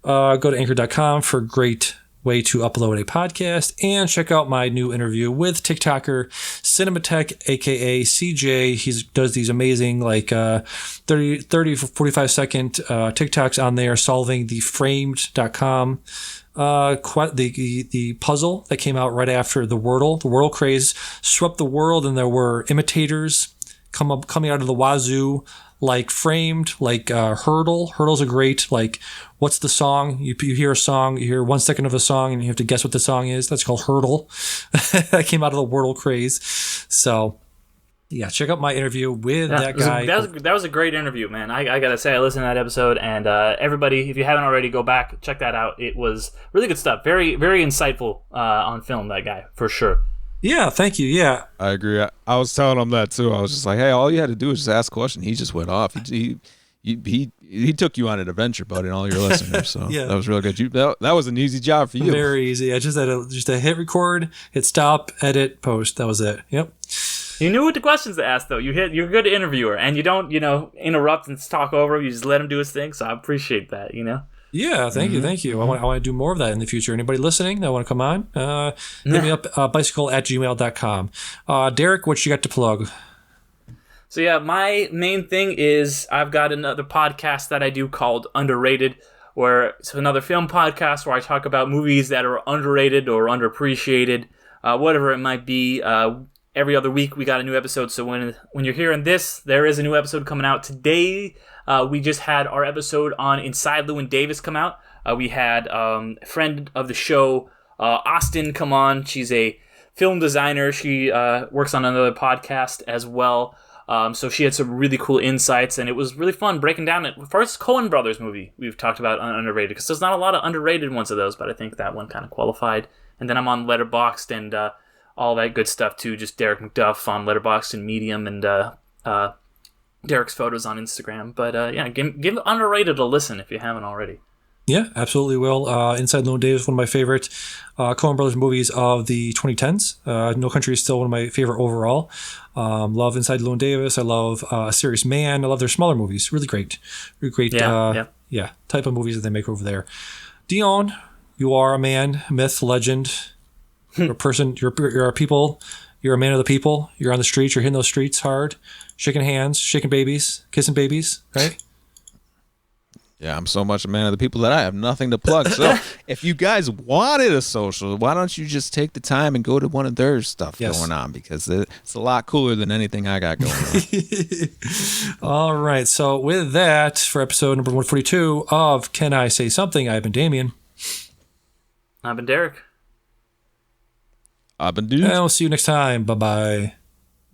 Go to anchor.com for great way to upload a podcast, and check out my new interview with TikToker Cinematech, aka CJ. He does these amazing 30 for 45 second TikToks on there, solving the framed.com the puzzle that came out right after the Wordle craze swept the world, and there were imitators coming out of the wazoo, like Framed, like Hurdle. Hurdle's a great, like, what's the song? You hear a song, you hear 1 second of a song, and you have to guess what the song is. That's called Hurdle. That came out of the Wordle craze. So, yeah, check out my interview with that guy. That was a great interview, man. I gotta say, I listened to that episode, and everybody, if you haven't already, go back, check that out. It was really good stuff. Very, very insightful on film, that guy, for sure. Yeah, thank you. Yeah, I agree. I was telling him that too. I was just like, hey, all you had to do was just ask a question. He just went off. He took you on an adventure, buddy, and all your listeners. So yeah, that was really good. That was an easy job for you. Very easy. I just had to hit record, hit stop, edit, post. That was it. Yep. You knew what the questions to ask, though. You're a good interviewer, and you don't, interrupt and talk over him. You just let him do his thing. So I appreciate that. Yeah, thank you. I want to do more of that in the future. Anybody listening that want to come on, hit me up, bicycle@gmail.com. Derick, what you got to plug? So yeah, my main thing is I've got another podcast that I do called Underrated, it's another film podcast where I talk about movies that are underrated or underappreciated, whatever it might be. Every other week we got a new episode, so when you're hearing this, there is a new episode coming out. Today, we just had our episode on Inside Llewyn Davis come out. We had a friend of the show, Austin, come on. She's a film designer. She works on another podcast as well. So she had some really cool insights, and it was really fun breaking down it. First Coen Brothers movie we've talked about on underrated, because there's not a lot of underrated ones of those, but I think that one kind of qualified. And then I'm on Letterboxd and all that good stuff too. Just Derick McDuff on Letterboxd and Medium, and Derick's photos on Instagram. But yeah, give Underrated a listen if you haven't already. Yeah, absolutely will. Inside Llewyn Davis, one of my favorite Coen Brothers movies of the 2010s. No Country is still one of my favorite overall. Love Inside Llewyn Davis. I love A Serious Man. I love their smaller movies. Really great. Really great type of movies that they make over there. Dion, you are a man, myth, legend. You're a person. You're a people. You're a man of the people. You're on the streets. You're hitting those streets hard, shaking hands, shaking babies, kissing babies, right? Yeah, I'm so much a man of the people that I have nothing to plug. So if you guys wanted a social, why don't you just take the time and go to one of their stuff going on? Because it's a lot cooler than anything I got going on. All right. So with that, for episode number 142 of Can I Say Something, I've been Damian. I've been Derick. I've been Dude. And we'll see you next time. Bye-bye.